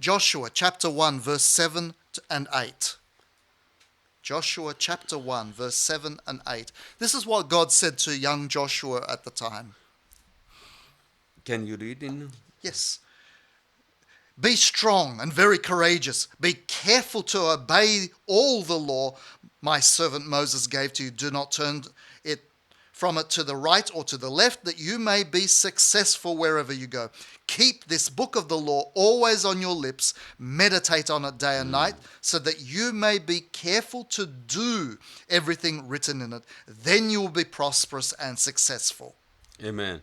Joshua chapter 1 verse 7 and 8. Joshua chapter 1 verse 7 and 8. This is what God said to young Joshua at the time. Can you read in? Yes. Be strong and very courageous. Be careful to obey all the law my servant Moses gave to you. Do not turn it from it to the right or to the left, that you may be successful wherever you go. Keep this book of the law always on your lips. Meditate on it day and night, so that you may be careful to do everything written in it. Then you will be prosperous and successful. Amen.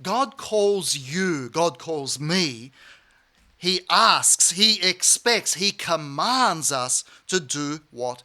God calls you, God calls me. He asks, he expects, he commands us to do what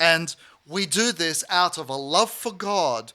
And we do this out of a love for God,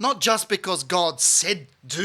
not just because God said do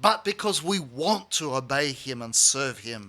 but because we want to obey him and serve him.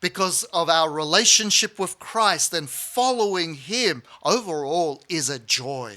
Because of our relationship with Christ, and following him overall is a joy.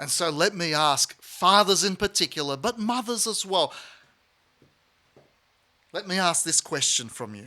And so let me ask, fathers in particular, but mothers as well. Let me ask this question from you.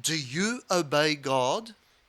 Do you obey God?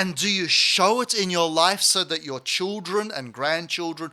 And do you show it in your life so that your children and grandchildren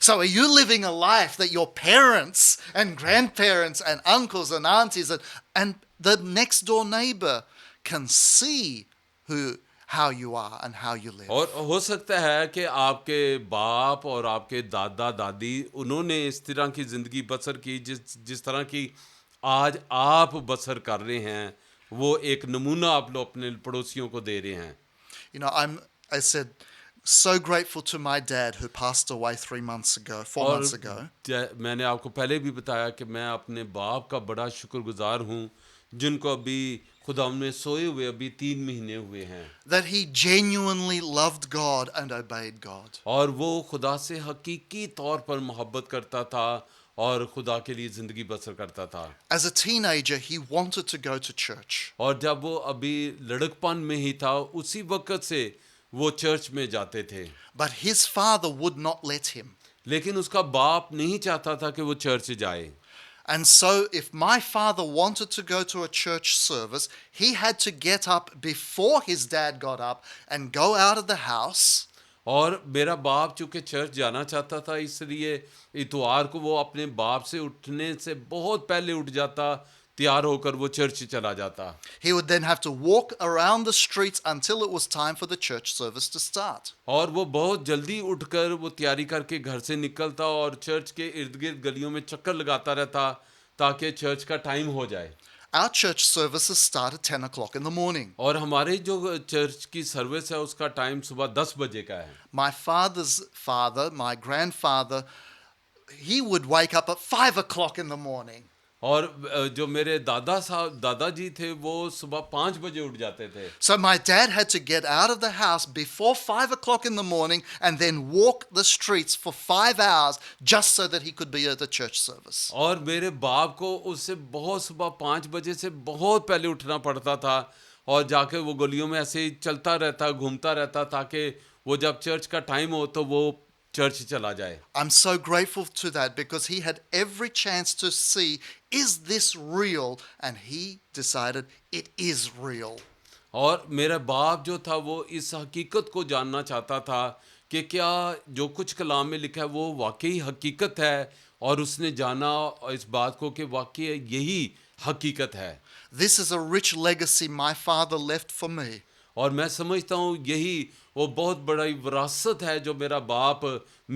So are you living a life that your parents and grandparents and uncles and aunties and the next door neighbor can see how you are and how you live. اور ہو سکتا ہے کہ آپ کے باپ اور آپ کے دادا دادی انہوں نے اس طرح کی زندگی بسر کی جس طرح کی آج آپ بسر کر رہے ہیں، وہ ایک نمونہ آپ لوگ اپنے پڑوسیوں کو دے رہے ہیں. You know, I said, so grateful to my dad who passed away 4 months ago. میں نے آپ کو پہلے بھی بتایا کہ میں اپنے باپ کا بڑا شکر گزار ہوں جن کو ابھی خدا میں سوئے ہوئے ابھی 3 مہینے ہوئے ہیں، That he genuinely loved God and obeyed God. اور وہ خدا سے حقیقی طور پر محبت کرتا تھا اور خدا کے لیے زندگی بسر کرتا تھا. As a teenager, he wanted to go to church. اور جب وہ ابھی لڑکپن میں ہی تھا اسی وقت سے وہ چرچ میں جاتے تھے، But his father would not let him. لیکن اس کا باپ نہیں چاہتا تھا کہ وہ چرچ جائے. And so if my father wanted to go to a church service, he had to get up before his dad got up and go out of the house. اور میرا باپ چونکہ چرچ جانا چاہتا تھا اس لیے اتوار کو وہ اپنے باپ سے اٹھنے سے بہت پہلے اٹھ جاتا، تیار ہو کر وہ چرچ چلا جاتا. He would then have to walk around the streets until it was time for the church service to start. اور وہ بہت جلدی اٹھ کر وہ تیاری کر کے گھر سے نکلتا اور چرچ کے ارد گرد گلیوں میں چکر لگاتا رہتا تاکہ چرچ کا ٹائم ہو جائے. Our church services start at 10 o'clock in the morning. اور ہمارے جو چرچ کی سروس ہے اس کا ٹائم صبح 10 بجے کا ہے. My father's father, my grandfather, he would wake up at 5 o'clock in the morning. اور جو میرے دادا جی تھے وہ صبح 5 بجے اٹھ جاتے تھے. So my dad had to get out of the house before 5 o'clock in the morning and then walk the streets for 5 hours just so that he could be at the church service. اور میرے باپ کو اس سے بہت صبح 5 بجے سے بہت پہلے اٹھنا پڑتا تھا اور جا کے وہ گلیوں میں ایسے ہی چلتا رہتا، گھومتا رہتا تاکہ وہ جب چرچ کا ٹائم ہو تو وہ چرچ چلا جائے. I'm so grateful to that because he had every chance to see, is this real? And he decided it is real. اور میرا باپ جو تھا وہ اس حقیقت کو جاننا چاہتا تھا کہ کیا جو کچھ کلام میں لکھا ہے وہ واقعی حقیقت ہے، اور اس نے جانا اس بات کو کہ واقعی یہی حقیقت ہے. This is a rich legacy my father left for me. اور میں سمجھتا ہوں یہی وہ بہت بڑی وراثت ہے جو میرا باپ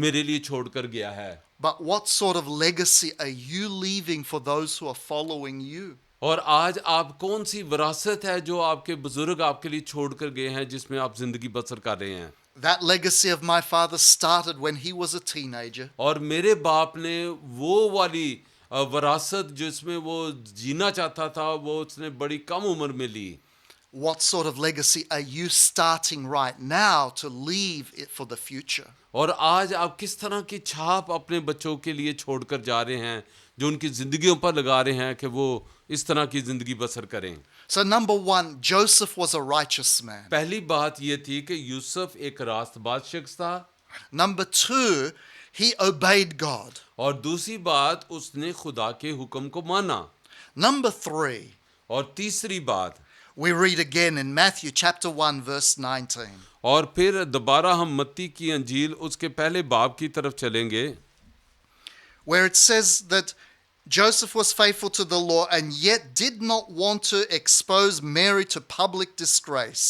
میرے لیے چھوڑ کر گیا ہے. But what sort of legacy are you leaving for those who are following you? اور آج آپ کون سی وراثت ہے جو آپ کے بزرگ آپ کے لیے چھوڑ کر گئے ہیں جس میں آپ زندگی بسر کر رہے ہیں؟ That legacy of my father started when he was a teenager. اور میرے باپ نے وہ والی وراثت جس میں وہ جینا چاہتا تھا وہ اس نے بڑی کم عمر میں لی. What sort of legacy are you starting right now to leave it for the future? اور آج آپ کس طرح کی چھاپ اپنے بچوں کے لیے چھوڑ کر جا رہے ہیں جو ان کی زندگیوں پر لگا رہے ہیں کہ وہ اس طرح کی زندگی بسر کریں؟ So number one, Joseph was a righteous man. پہلی بات یہ تھی کہ یوسف ایک راست باز شخص تھا. Number two, he obeyed God. اور دوسری بات اس نے خدا کے حکم کو مانا. Number three, اور تیسری بات we read again in Matthew chapter 1 verse 19. اور پھر دوبارہ ہم متی کی انجیل اس کے پہلے باب کی طرف چلیں گے Where it says that Joseph was faithful to the law and yet did not want to expose Mary to public disgrace.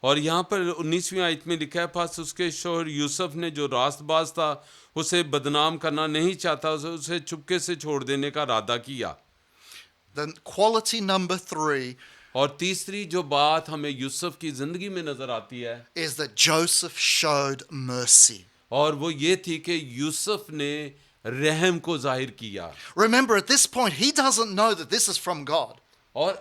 اور یہاں پر 19ویں آیت میں لکھا ہے پس اس کے شوہر یوسف نے جو راست باز تھا اسے بدنام کرنا نہیں چاہتا، اسے چپکے سے چھوڑ دینے کا ارادہ کیا. Then quality number three اور تیسری جو بات ہمیں یوسف کی زندگی میں نظر آتی ہے is that Joseph showed mercy. اور وہ یہ تھی کہ یوسف نے رحم کو ظاہر کیا. Remember, at this point, he doesn't know that this is from God. اور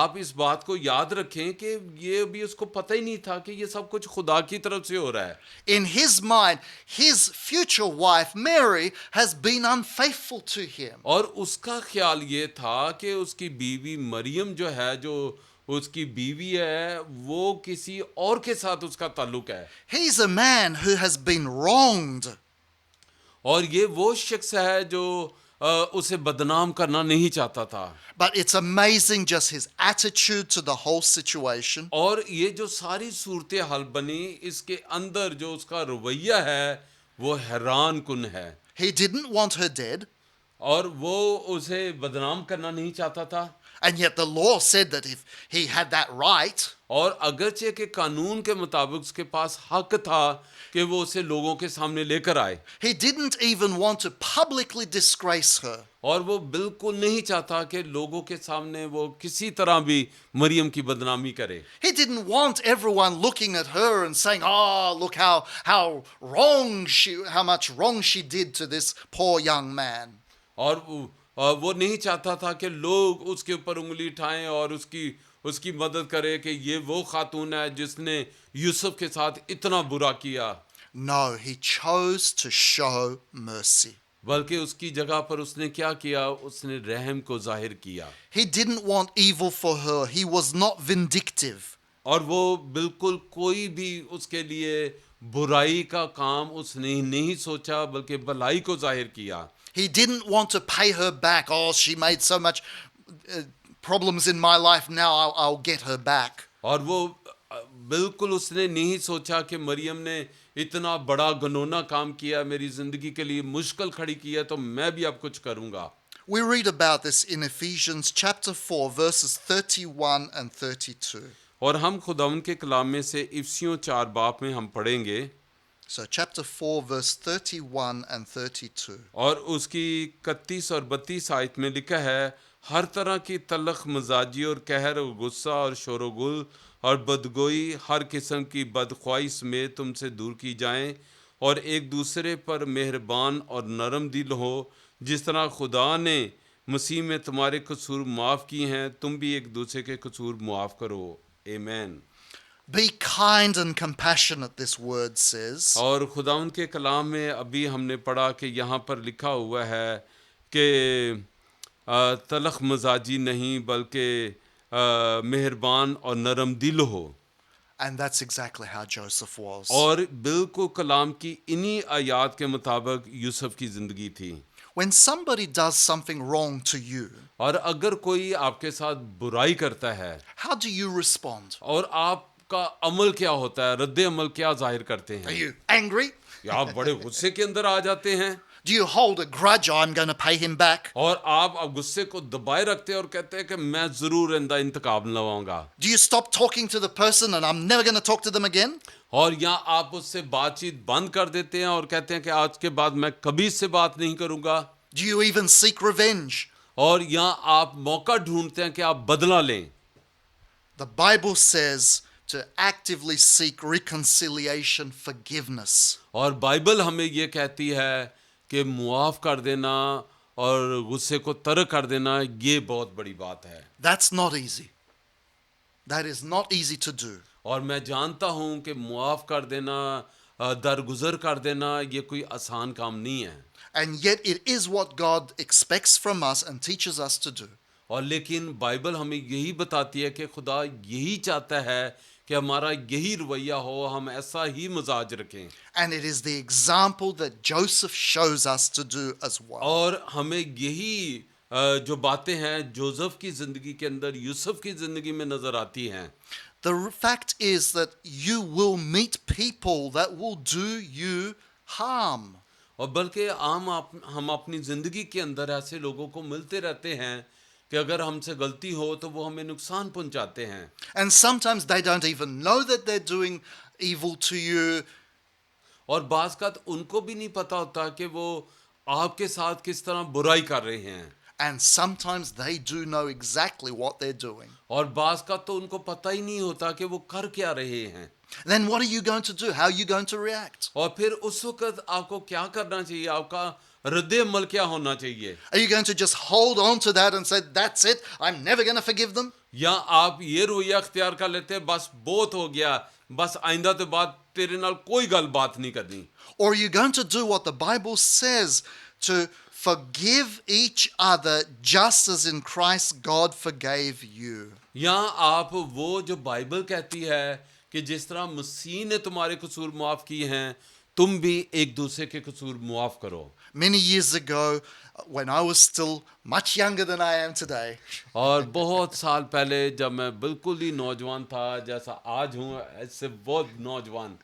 آپ اس بات کو یاد رکھیں کہ یہ بھی اس کو پتہ ہی نہیں تھا کہ یہ سب کچھ خدا کی طرف سے ہو رہا ہے. In his mind, his future wife, Mary, has been unfaithful to him. اور اس کا خیال یہ تھا کہ اس کی بیوی مریم جو ہے جو اس کی بیوی ہے وہ کسی اور کے ساتھ اس کا تعلق ہے. He's a man who has been wronged. اور یہ وہ شخص ہے جو اسے بدنام کرنا نہیں چاہتا تھا. But it's amazing just his attitude to the whole situation. اور یہ جو ساری صورتحال بنی اس کے اندر جو اس کا رویہ ہے وہ حیران کن ہے. He didn't want her dead. اور وہ اسے بدنام کرنا نہیں چاہتا تھا. And yet the law said that if he had that right, اور اگرچہ کہ قانون کے مطابق اس کے پاس حق تھا کہ وہ اسے لوگوں کے سامنے لے کر آئے, he didn't even want to publicly disgrace her. اور وہ بالکل نہیں چاہتا کہ لوگوں کے سامنے وہ کسی طرح بھی مریم کی بدنامی کرے. He didn't want everyone looking at her and saying, "Oh, look how much wrong she did to this poor young man." اور وہ نہیں چاہتا تھا کہ لوگ اس کے اوپر انگلی اٹھائیں اور اس کی مدد کرے کہ یہ وہ خاتون ہے جس نے یوسف کے ساتھ اتنا برا کیا. No, he chose to show mercy. بلکہ اس کی جگہ پر اس نے کیا کیا, اس نے رحم کو ظاہر کیا. He didn't want evil for her. He was not vindictive. اور وہ بالکل کوئی بھی اس کے لیے برائی کا کام اس نے نہیں سوچا بلکہ بھلائی کو ظاہر کیا. He didn't want to pay her back. Oh, she made so much problems in my life. Now I'll get her back. اور وہ بالکل اس نے نہیں سوچا کہ مریم نے اتنا بڑا گنونا کام کیا, میری زندگی کے لیے مشکل کھڑی کی ہے, تو میں بھی اب کچھ کروں گا. We read about this in Ephesians chapter 4, verses 31 and 32. اور ہم خداوند کے کلام میں سے افسیوں 4 باب میں ہم پڑھیں گے. So chapter 4, verse 31 and 32. اور اس کی 31 اور 32 آیت میں لکھا ہے, ہر طرح کی تلخ مزاجی اور قہر اور غصہ اور شور و گل اور بدگوئی ہر قسم کی بدخواہی سمیت تم سے دور کی جائیں, اور ایک دوسرے پر مہربان اور نرم دل ہو, جس طرح خدا نے مسیح میں تمہارے قصور معاف کی ہیں, تم بھی ایک دوسرے کے قصور معاف کرو. آمین. Be kind and compassionate, this word says. اور خداوند کے کلام میں ابھی ہم نے پڑھا کہ یہاں پر لکھا ہوا ہے کہ تلخ مزاجی نہیں بلکہ مہربان اور نرم دل ہو. And that's exactly how Joseph was. اور بالکل کلام کی انہی آیات کے مطابق یوسف کی زندگی تھی. When somebody does something wrong to you, اور اگر کوئی آپ کے ساتھ برائی کرتا ہے, how do you respond? اور آپ کا عمل کیا ہوتا ہے, رد عمل کیا ظاہر کرتے Are ہیں؟ you angry? یا آپ بڑے غصے کے اندر آ جاتے ہیں, Do you hold a grudge? I'm going to pay him back. اور آپ اب غصے کو دبائے رکھتے ہیں اور کہتے ہیں کہ میں ضرور انتقام لواؤں گا, Do you stop talking to the person and I'm never going to talk to them again? اور یا آپ اس سے بات چیت بند کر دیتے ہیں اور کہتے ہیں کہ آج کے بعد میں کبھی اس سے بات نہیں کروں گا, Do you even seek revenge? اور یا آپ موقع ڈھونڈتے ہیں کہ آپ بدلہ لیں. The Bible says to actively seek reconciliation, forgiveness. اور بائبل ہمیں یہ کہتی ہے کہ معاف کر دینا اور غصے کو ترک کر دینا, یہ بہت بڑی بات ہے. That's not easy. That is not easy to do. اور میں جانتا ہوں کہ معاف کر دینا, درگزر کر دینا, یہ کوئی آسان کام نہیں ہے. And yet it is what God expects from us and teaches us to do. اور لیکن بائبل ہمیں یہی بتاتی ہے کہ خدا یہی چاہتا ہے کہ ہمارا یہی رویہ ہو, ہم ایسا ہی مزاج رکھیں. And it is the example that Joseph shows us to do as well. اور ہمیں یہی جو باتیں ہیں جوزف کی زندگی کے اندر یوسف کی زندگی میں نظر آتی ہیں. The fact is that you will meet people that will do you harm. اور بلکہ ہم اپنی زندگی کے اندر ایسے لوگوں کو ملتے رہتے ہیں کہ اگر ہم سے غلطی ہو تو وہ ہمیں نقصان پہنچاتے ہیں. And sometimes they don't even know that they're doing evil to you. اور بعض اوقات ان کو بھی نہیں پتا ہوتا کہ وہ آپ کے ساتھ کس طرح برائی کر رہے ہیں. And sometimes they do know exactly what they're doing. اور بعض کا تو ان کو پتہ ہی نہیں ہوتا کہ وہ کر کیا رہے ہیں. Then what are you going to do? How are you going to react? اور پھر اس وقت آپ کو کیا کرنا چاہیے, آپ کا رد عمل کیا ہونا چاہیے؟ Are you going to just hold on to that and say, that's it, I'm never going to forgive them? یا آپ یہ رویہ اختیار کر لیتے ہیں, بس بہت ہو گیا, بس آئندہ تو بات تیرے نال کوئی گل بات نہیں کرنی؟ Or are you going to do what the Bible says, to forgive each other just as in Christ God forgave you? یا آپ وہ جو بائبل کہتی ہے کہ جس طرح مسیح نے تمہارے قصور معاف کیے ہیں, تم بھی ایک دوسرے کے قصور معاف کرو. Many years ago, when I was still much younger than I am today, اور بہت سال پہلے جب میں بالکل ہی نوجوان تھا جیسا آج ہوں, اس سے بہت نوجوان,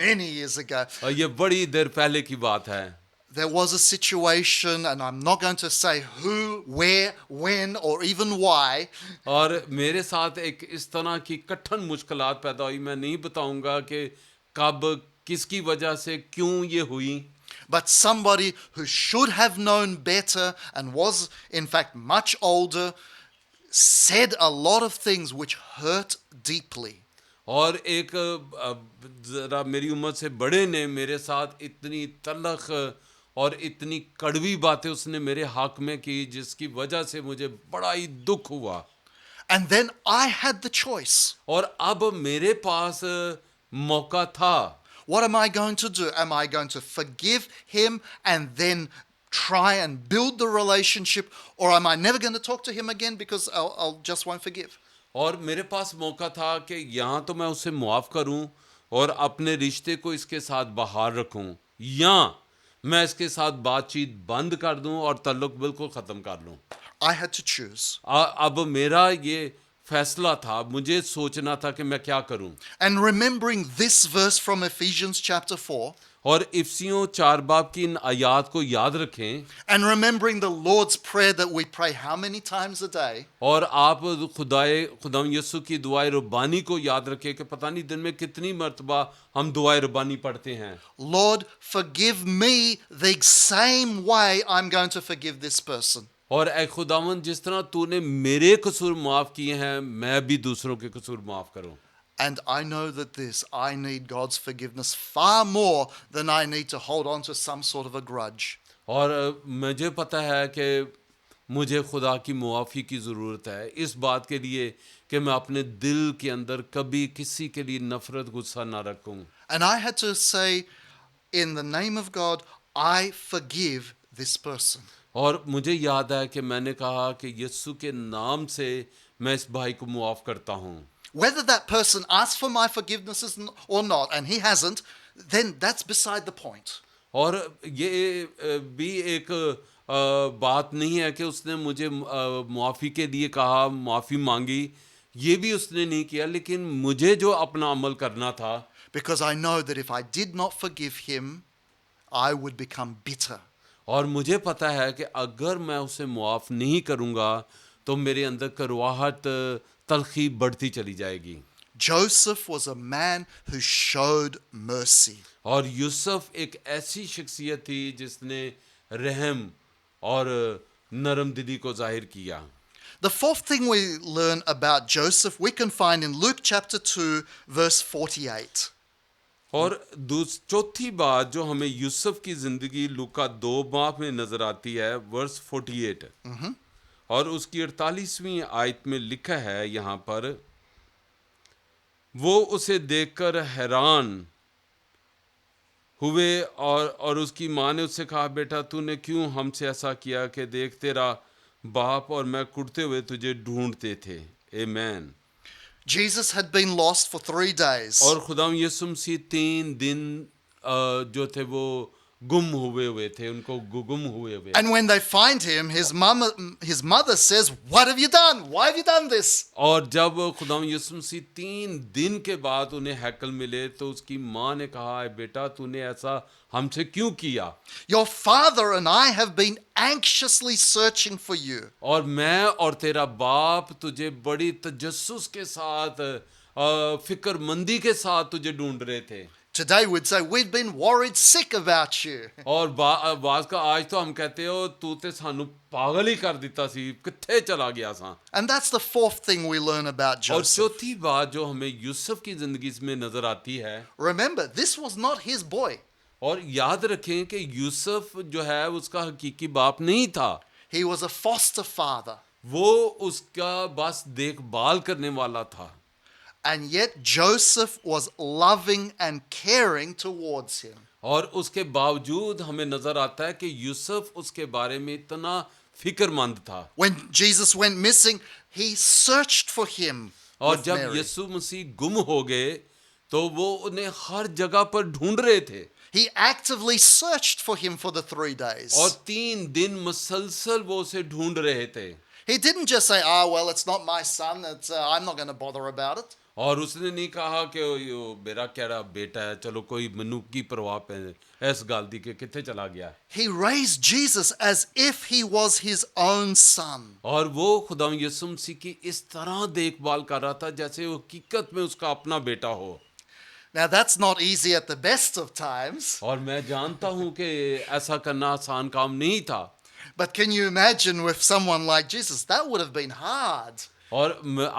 many years ago, اور یہ بڑی دیر پہلے کی بات ہے, there was a situation, and I'm not going to say who, where, when, or even why, اور میرے ساتھ ایک اس طرح کی کٹھن مشکلات پیدا ہوئی. میں نہیں بتاؤں گا کہ کب, کس کی وجہ سے, کیوں یہ ہوئی. but somebody who should have known better and was in fact much older said a lot of things which hurt deeply. اور ایک ذرا میری عمر سے بڑے نے میرے ساتھ اتنی تلخ اور اتنی کڑوی باتیں اس نے میرے حق میں کی, جس کی وجہ سے مجھے بڑا ہی دکھ ہوا. And then I had the choice. اور اب میرے پاس موقع تھا. What am I going to do? Am I going to forgive him and then try and build the relationship, or am I never going to talk to him again because I'll just won't forgive? اور میرے پاس موقع تھا کہ یہاں تو میں اسے معاف کروں اور اپنے رشتے کو اس کے ساتھ بحال رکھوں, یا میں اس کے ساتھ بات چیت بند کر دوں اور تعلق بالکل ختم کر لوں. I had to choose. اب میرا یہ فیصلہ تھا, مجھے سوچنا تھا کہ میں کیا کروں. And remembering this verse from Ephesians chapter 4, اور افسیوں 4 باب کی ان آیات کو یاد رکھیں, and remembering the Lord's Prayer that we pray how many times a day, اور آپ خداوند یسوع کی دعائے ربانی کو یاد رکھیں کہ پتہ نہیں دن میں کتنی مرتبہ ہم دعائے ربانی پڑھتے ہیں. Lord, forgive me the same way I'm going to forgive this person. اور اے خداوند جس طرح تو نے میرے قصور معاف کیے ہیں, میں بھی دوسروں کے قصور معاف کروں. And I know that I need God's forgiveness far more than I need to hold on to some sort of a grudge. اور مجھے پتہ ہے کہ مجھے خدا کی معافی کی ضرورت ہے اس بات کے لیے کہ میں اپنے دل کے اندر کبھی کسی کے لیے نفرت غصہ نہ رکھوں. And I had to say, in the name of God, I forgive this person. اور مجھے یاد ہے کہ میں نے کہا کہ یسوع کے نام سے میں اس بھائی کو معاف کرتا ہوں. Whether that person asks for my forgiveness or not, and he hasn't, then that's beside the point. اور یہ بھی ایک بات نہیں ہے کہ اس نے مجھے معافی کے لیے کہا, معافی مانگی, یہ بھی اس نے نہیں کیا, لیکن مجھے جو اپنا عمل کرنا تھا, Because I know that if I did not forgive him, I would become bitter. اور مجھے پتہ ہے کہ اگر میں اسے معاف نہیں کروں گا تو میرے اندر کڑواہٹ, تلخی بڑھتی چلی جائے گی. Joseph was a man who showed mercy. اور یوسف ایک ایسی شخصیت تھی جس نے رحم اور نرم دلی کو ظاہر کیا. The fourth thing we learn about Joseph, we can find in Luke chapter 2, verse 48. اور چوتھی بات جو ہمیں یوسف کی زندگی لوکا 2 باب میں نظر آتی ہے, ورس 48, اور اس کی 48ویں آیت میں لکھا ہے یہاں پر, وہ اسے دیکھ کر حیران ہوئے اور اس کی ماں نے اس سے کہا, بیٹا تو نے کیوں ہم سے ایسا کیا کہ دیکھ تیرا باپ اور میں کڑتے ہوئے تجھے ڈھونڈتے تھے. آمین. Jesus had been lost for 3 days. اور خداوند یسوع مسیح 3 دن جو تھے وہ گم ہوئے تھے, ان کو گم ہوئے. And when they find him, his mother says, "What have you done? Why have you done this?" اور جب خداوند یسوع مسیح 3 دن کے بعد انہیں ہیکل ملے تو اس کی ماں نے کہا, اے بیٹا تو نے ایسا ہم سے کیوں کیا؟ Your father and I have been anxiously searching for you. اور میں اور تیرا باپ تجھے بڑی تجسس کے ساتھ, فکر مندی کے ساتھ تجھے ڈھونڈ رہے تھے. Today we'd say, we've been worried sick about you. اور بعض کا آج تو ہم کہتے ہو تو تے سانو پاگل ہی کر دیتا سی, کتھے چلا گیا سا. And that's the fourth thing we learn about اور Joseph. چوتھی بات جو ہمیں یوسف کی زندگی میں نظر آتی ہے, Remember, this was not his boy. اور یاد رکھیں کہ یوسف جو ہے اس کا حقیقی باپ نہیں تھا. He was a foster father. وہ اس کا بس دیکھ بھال کرنے والا تھا. And yet Joseph was loving and caring towards him. اور اس کے باوجود ہمیں نظر آتا ہے کہ یوسف اس کے بارے میں اتنا فکر مند تھا. When Jesus went missing, he searched for him. اور with جب Mary. یسوع مسیح گم ہو گئے تو وہ انہیں ہر جگہ پر ڈھونڈ رہے تھے. He actively searched for him for the 3 days. اور 3 دن مسلسل وہ اسے ڈھونڈ رہے تھے. He didn't just say, well, it's not my son, I'm not going to bother about it. اور اس نے نہیں کہا کہ یہ میرا کیڑا بیٹا ہے, چلو کوئی منو کی پرواہ پہ ایس گل دی کہ کتنے چلا گیا. He raised Jesus as if he was his own son. اور وہ خدا یسوع مسیح کی اس طرح دیکھ بھال کر رہا تھا جیسے وہ حقیقت میں اس کا اپنا بیٹا ہو. Now, that's not easy at the best of times, اور میں جانتا ہوں کہ ایسا کرنا آسان کام نہیں تھا, but can you imagine with someone like Jesus? That would have been hard. اور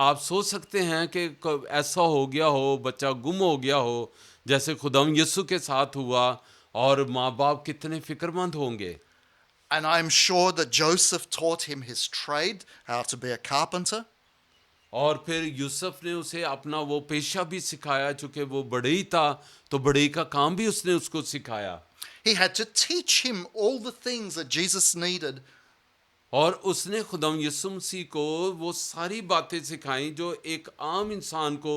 آپ سوچ سکتے ہیں کہ ایسا ہو گیا ہو, بچہ گم ہو گیا ہو جیسے خدا یسوع کے ساتھ ہوا, اور ماں باپ کتنے فکر مند ہوں گے. And I'm sure that Joseph taught him his trade, how to be a carpenter. اور پھر یوسف نے اسے اپنا وہ پیشہ بھی سکھایا, چونکہ وہ بڑھئی تھا تو بڑھئی کا کام بھی اس نے اس کو سکھایا. He had to teach him all the things that Jesus needed. اور اس نے خدا یسوع مسیح کو وہ ساری باتیں سکھائیں جو ایک عام انسان کو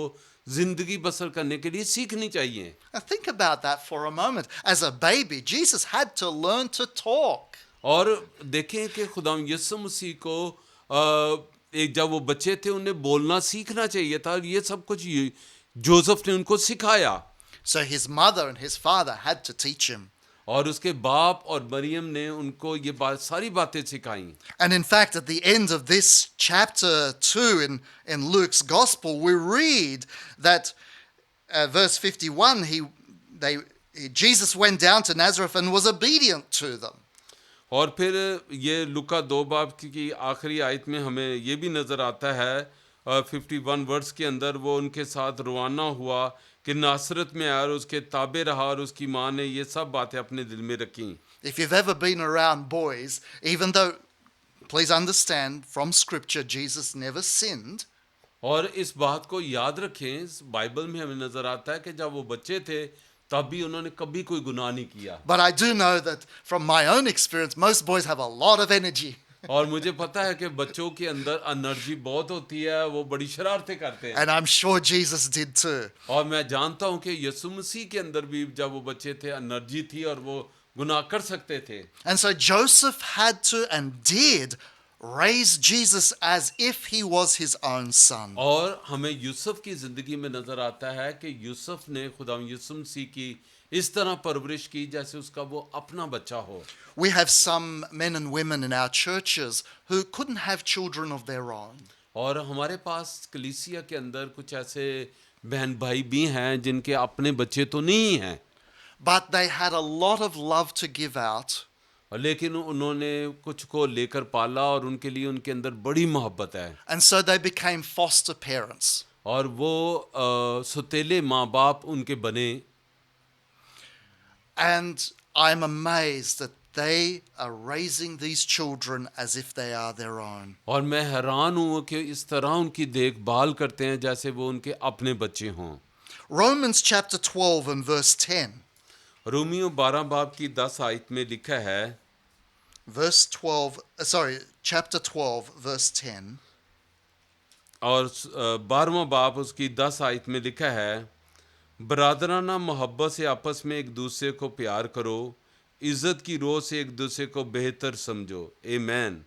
زندگی بسر کرنے کے لیے سیکھنی چاہیے. Now think about that for a moment. As a baby, Jesus had to learn to talk. اور دیکھیں کہ خدا یسوع مسیح کو ایک جب وہ بچے تھے انہیں بولنا سیکھنا چاہیے تھا, یہ سب کچھ جوزف نے ان کو سکھایا. So his mother and his father had to teach him. اور اس کے باپ اور مریم نے ان کو یہ ساری باتیں سکھائیں. And in fact, at the end of this chapter 2 in Luke's Gospel, we read that verse 51, Jesus went down to Nazareth and was obedient to them. اور پھر یہ لوکا 2 باب کی آخری آیت میں ہمیں یہ بھی نظر آتا ہے 51 ورس کے اندر, وہ ان کے ساتھ روانہ ہوا کہ ناصرت میں آیا اور اس کے تابع رہا, اور اس کی ماں نے یہ سب باتیں اپنے دل میں رکھیں. If you've ever been around boys, even though, please understand, from Scripture, Jesus never sinned. اور اس بات کو یاد رکھیں, بائبل میں ہمیں نظر آتا ہے کہ جب وہ بچے تھے تب بھی انہوں نے کبھی کوئی گناہ نہیں کیا. But I do know that from my own experience, most boys have a lot of energy. اور مجھے پتا ہے کہ بچوں کے اندر انرجی بہت ہوتی ہے, وہ بڑی شرارتیں کرتے ہیں. And I'm sure Jesus did too. اور میں جانتا ہوں کہ یسوع مسیح کے اندر بھی جب وہ بچے تھے انرجی تھی اور وہ گناہ کر سکتے تھے. And so Joseph had to and did raise Jesus as if he was his own son. اور ہمیں یوسف کی زندگی میں نظر آتا ہے کہ یوسف نے خدا یسوع مسیح کی اس طرح پرورش کی جیسے اس کا وہ اپنا بچہ ہو. We have some men and women in our churches who couldn't have children of their own. اور ہمارے پاس کلیسیا کے اندر کچھ ایسے بہن بھائی بھی ہیں جن کے اپنے بچے تو نہیں ہیں, But they had a lot of love to give out. لیکن انہوں نے کچھ کو لے کر پالا اور ان کے لیے ان کے اندر بڑی محبت ہے. And so they became foster parents. اور وہ ستیلے ماں باپ ان کے بنے. And I'm amazed that they are raising these children as if they are their own. اور میں حیران ہوں کہ اس طرح ان کی دیکھ بھال کرتے ہیں جیسے وہ ان کے اپنے بچے ہوں. Romans chapter 12 and verse 10. Romeo 12 باب کی 10 آیت میں لکھا ہے, chapter 12 verse 10. اور 12واں باب اس کی 10 آیت میں لکھا ہے, برادرانہ محبت سے آپس میں ایک دوسرے کو پیار کرو, عزت کی روح سے ایک دوسرے کو بہتر سمجھو. آمین.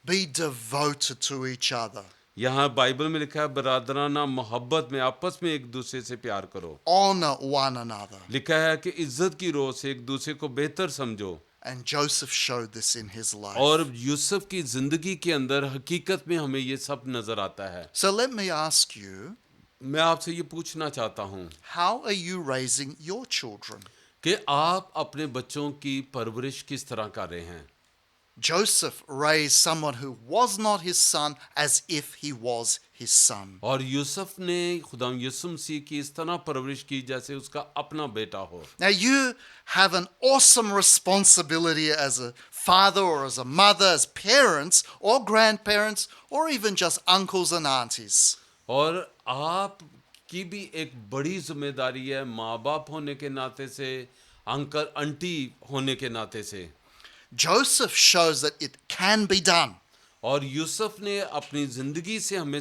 Be devoted to each other. یہاں بائبل میں لکھا ہے برادرانہ محبت میں آپس میں ایک دوسرے سے پیار کرو. Honor one another. لکھا ہے کہ عزت کی روح سے ایک دوسرے کو بہتر سمجھو. And Joseph showed this in his life. اور یوسف کی زندگی کے اندر حقیقت میں ہمیں یہ سب نظر آتا ہے. So let me ask you, میں آپ سے یہ پوچھنا چاہتا ہوں how are you raising your children? کہ آپ اپنے بچوں کی پرورش کس طرح کر رہے ہیں. Joseph raised someone who was not his son as if he was his son. اور یوسف نے خدا یسوع مسیح کی اس طرح پرورش کی جیسے اس کا اپنا بیٹا ہو. Now you have an awesome responsibility as a father or as a mother, as parents or grandparents or even just uncles and aunties. اور آپ کی بھی ایک بڑی ذمہ داری ہے ماں باپ ہونے کے ناطے سے, انکل انٹی ہونے کے ناطے سے. Joseph shows that it can be done. اور یوسف نے اپنی زندگی سے ہمیں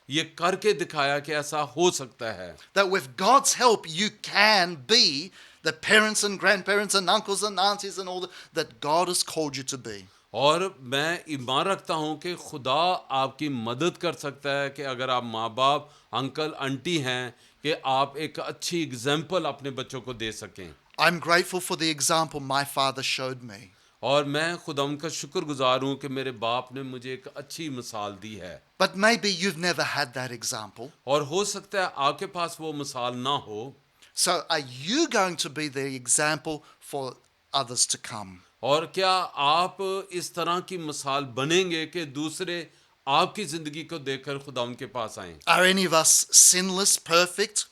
یہ کر کے دکھایا کہ ایسا ہو سکتا ہے. That with God's help you can be the parents and grandparents and uncles and aunties and all that God has called you to be. اور میں ایمان رکھتا ہوں کہ خدا آپ کی مدد کر سکتا ہے کہ اگر آپ ماں باپ انکل انٹی ہیں کہ آپ ایک اچھی اگزامپل اپنے بچوں کو دے سکیں. I'm grateful for the example my father showed me. اور میں خدا ان کا شکر گزار ہوں کہ میرے باپ نے مجھے ایک اچھی مثال دی ہے. But maybe you've never had that example. اور ہو سکتا ہے آپ کے پاس وہ مثال نہ ہو. So are you going to be the example for others to come? اور کیا آپ اس طرح کی مثال بنیں گے کہ دوسرے آپ کی زندگی کو دیکھ کر خدا ان کے پاس آئیں؟ Are any of us sinless, perfect?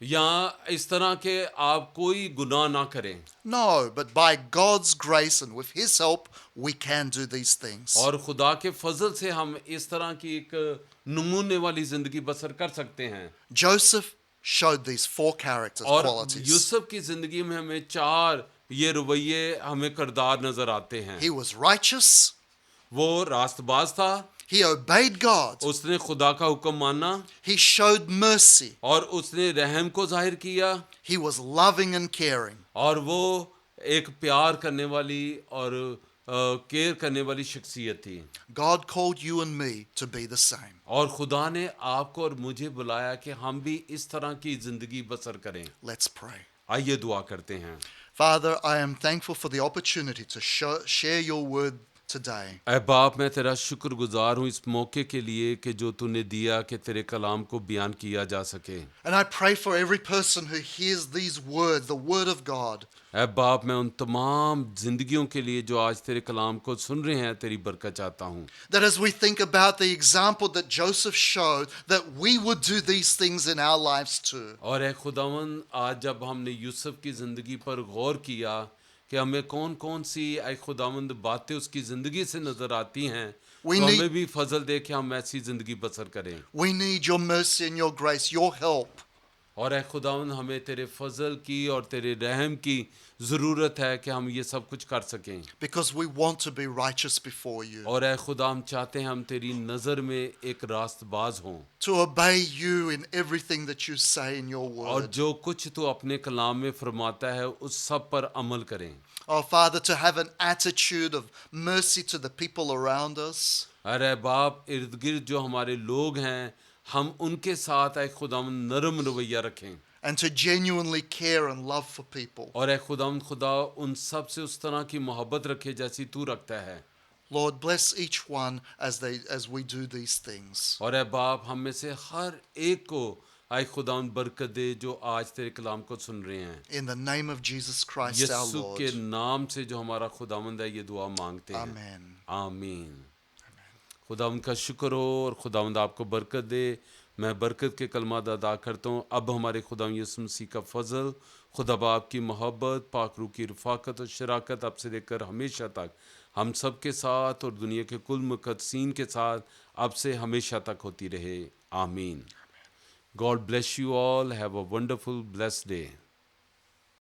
یا اس طرح کہ آپ کوئی گناہ نہ کریں؟ No, but by God's grace and with His help, we can do these things. اور خدا کے فضل سے ہم اس طرح کی ایک نمونے والی زندگی بسر کر سکتے ہیں. Joseph showed these 4 characters, اور qualities. یوسف کی زندگی میں ہمیں 4 یہ رویے ہمیں کردار نظر آتے ہیں. He was righteous. وہ راست باز تھا. He obeyed God. اس نے خدا کا حکم مانا. He showed mercy. اور اس نے رحم کو ظاہر کیا. He was loving and caring. اور وہ ایک پیار کرنے والی اور کیئر کرنے والی شخصیت تھی. God called you and me to be the same. اور خدا نے آپ کو اور مجھے بلایا کہ ہم بھی اس طرح کی زندگی بسر کریں. Let's pray. آئیے دعا کرتے ہیں. Father, I am thankful for the opportunity to share your word today. اے باپ میں تیرا شکر گزار ہوں اس موقع کے لیے کہ جو تو نے دیا کہ تیرے کلام کو بیان کیا جا سکے. And I pray for every person who hears these words, the word of God, اے باپ میں ان تمام زندگیوں کے لیے جو آج تیرے کلام کو سن رہے ہیں تیری برکت چاہتا ہوں. that as we think about the example that Joseph showed, that we would do these things in our lives too. اور اے خداوند آج جب ہم نے یوسف کی زندگی پر غور کیا کہ ہمیں کون کون سی اے خداوند باتیں اس کی زندگی سے نظر آتی ہیں We تو need- ہمیں بھی فضل دے کہ ہم ایسی زندگی بسر کریں. We need your mercy and your grace, your help. اور اے خداوند ہمیں تیرے فضل کی اور تیرے رحم کی ضرورت ہے کہ ہم یہ سب کچھ کر سکیں. Because we want to be righteous before you, اور اے خدا ہم چاہتے ہیں ہم تیری نظر میں ایک راست باز ہوں. to obey you in everything that you say in your اور word. جو کچھ تو اپنے کلام میں فرماتا ہے اس سب پر عمل کریں. Oh, Father, to have an attitude of mercy to the people around us, ارے باپ ارد گرد جو ہمارے لوگ ہیں ہم ان کے ساتھ اے خداوند نرم رویہ رکھیں. and to genuinely care and love for people. اور اے خداوند خدا ان سب سے اس طرح کی محبت رکھے جیسی تو رکھتا ہے. Lord, bless each one as we do these things. اور اے باپ ہم میں سے ہر ایک کو اے خداوند برکت دے جو آج تیرے کلام کو سن رہے ہیں. In the name of Jesus Christ, our یسوع Lord. کے نام سے جو ہمارا خداوند ہے یہ دعا مانگتے ہیں. Amen. آمین. خداوند کا شکر ہو اور خداوند آپ کو برکت دے. میں برکت کے کلمات ادا کرتا ہوں. اب ہمارے خداوند یسوع مسیح کا فضل، خدا باپ کی محبت، پاک روح کی رفاقت اور شراکت اب سے لے کر ہمیشہ تک ہم سب کے ساتھ اور دنیا کے کل مقدسین کے ساتھ اب سے ہمیشہ تک ہوتی رہے. آمین. God bless you all. Have a wonderful, blessed day.